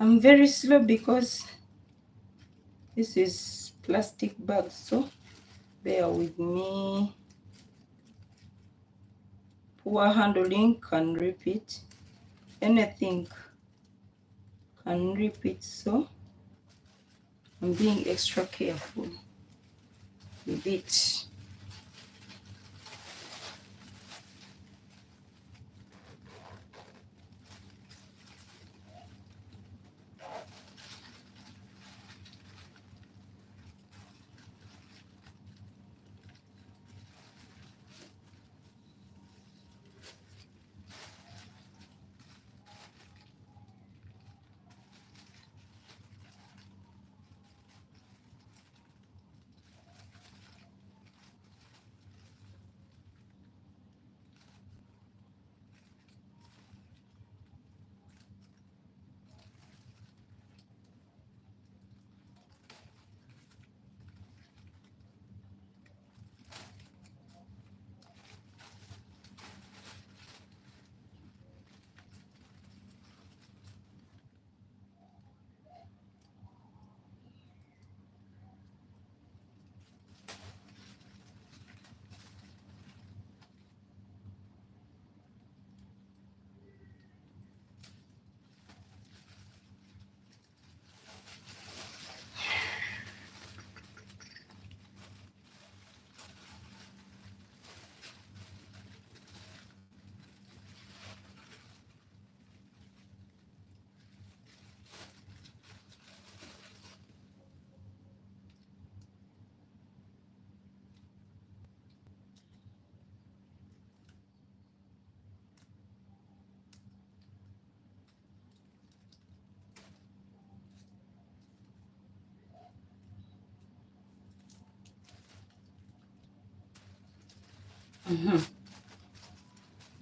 I'm very slow because this is plastic bag, so bear with me. Poor handling can repeat. Anything can repeat, so I'm being extra careful with it.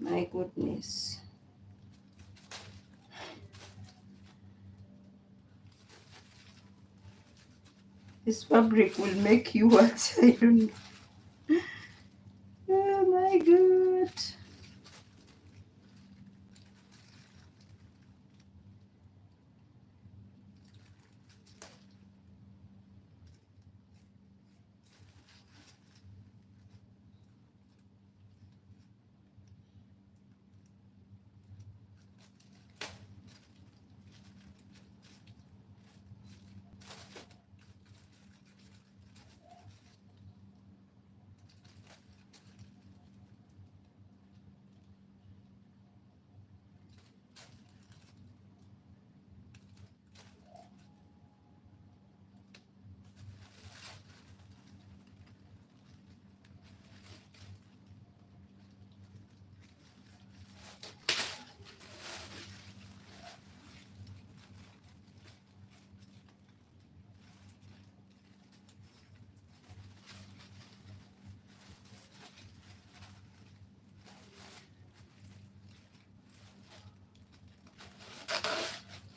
My goodness. This fabric will make you what? I don't know. Oh my god.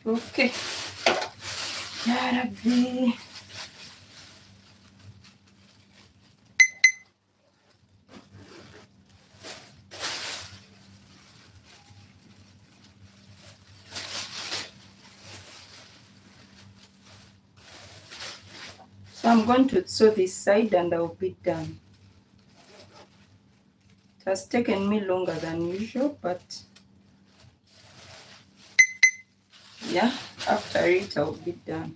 Okay. Ya Rabbi. So I'm going to sew this side and I'll be done. It has taken me longer than usual, but yeah, after it I'll be done.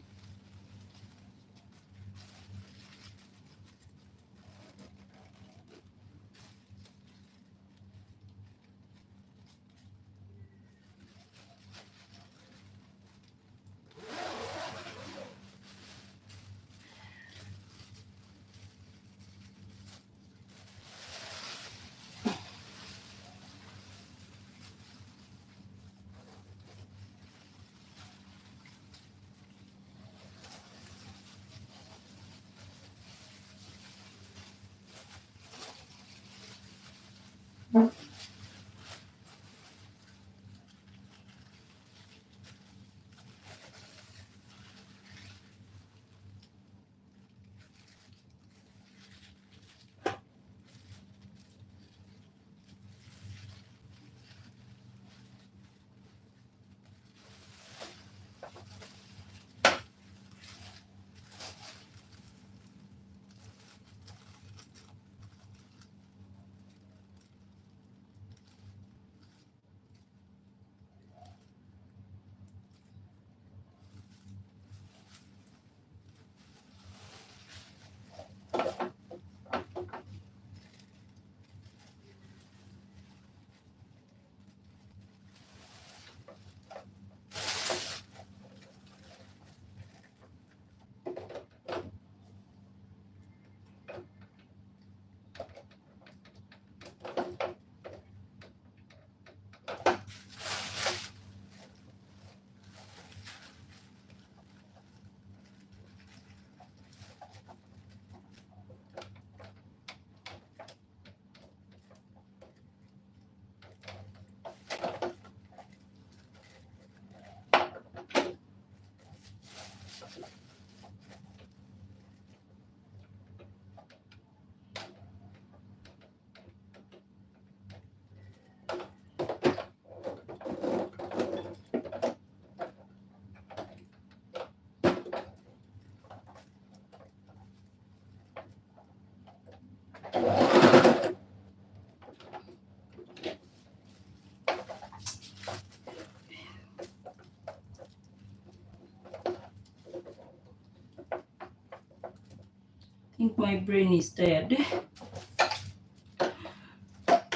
I think my brain is tired.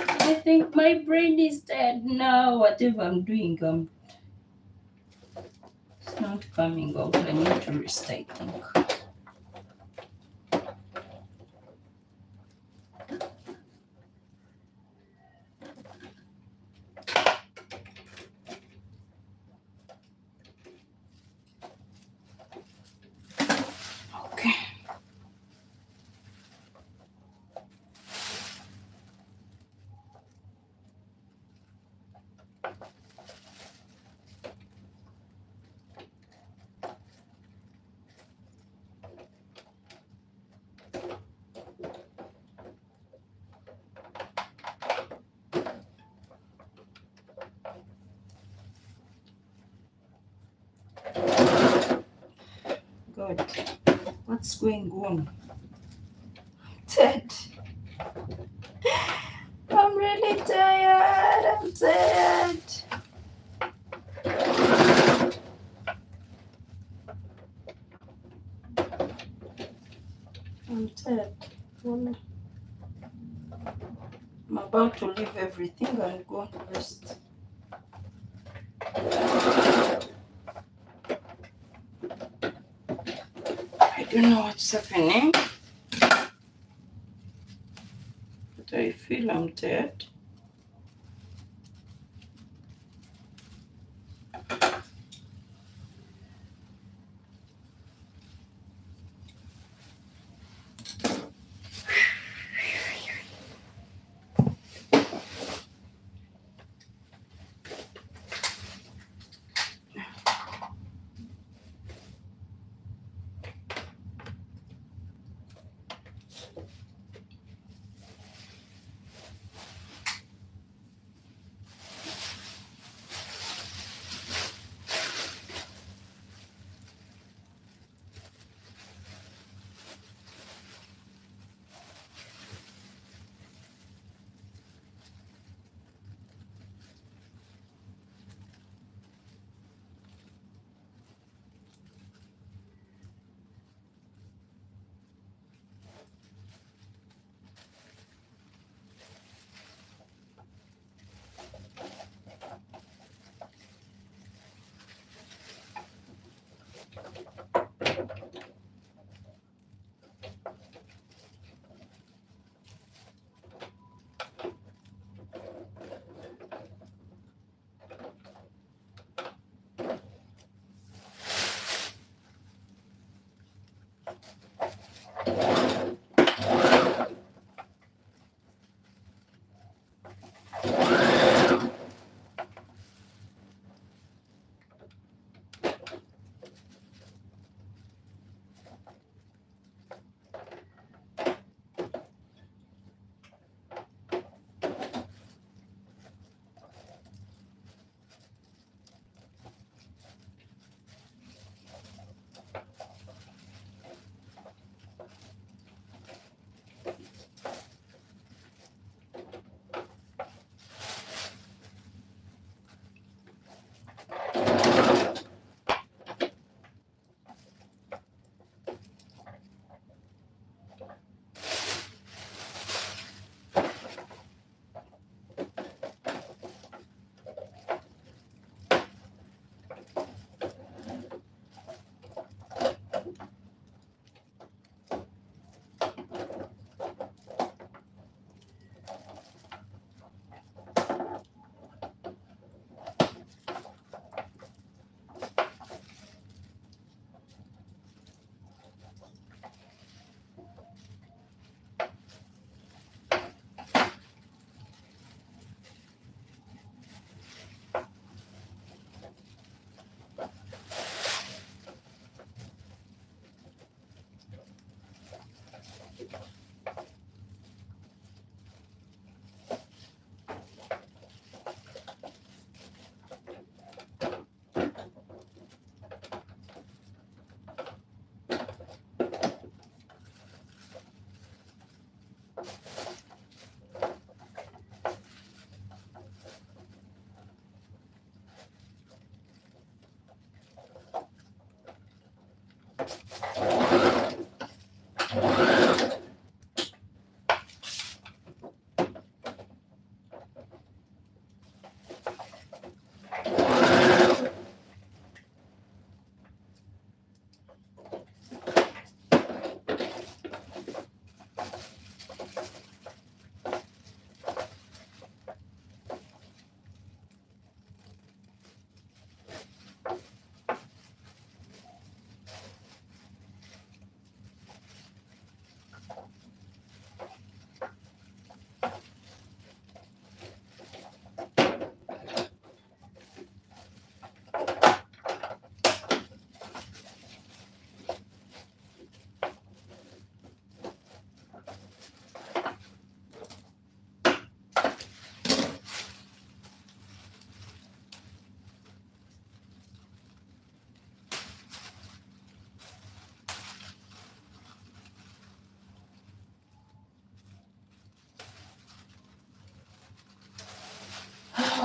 I think my brain is tired now. Whatever I'm doing, it's not coming out. I need to rest, I think. Okay. God, what's going on? Tired. I'm really tired. I'm tired. I'm tired. I'm about to leave everything and go and rest. I don't know what's happening, but I feel I'm tired.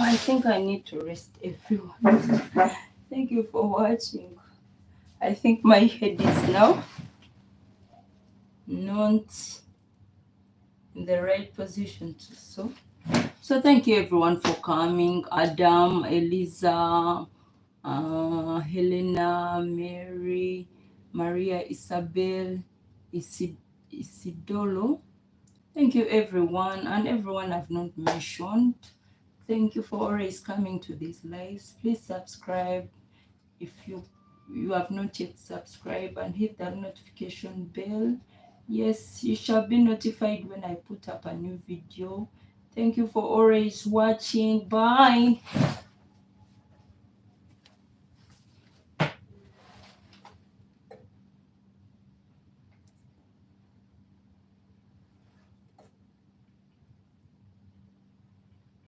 I think I need to rest, everyone. Thank you for watching. I think my head is now not in the right position to sew. So thank you everyone for coming. Adam, Eliza, Helena, Mary, Maria, Isabel, Isidolo. Thank you everyone, and everyone I've not mentioned. Thank you for always coming to these lives. Please subscribe if you have not yet subscribed, and hit that notification bell. Yes, you shall be notified when I put up a new video. Thank you for always watching. Bye.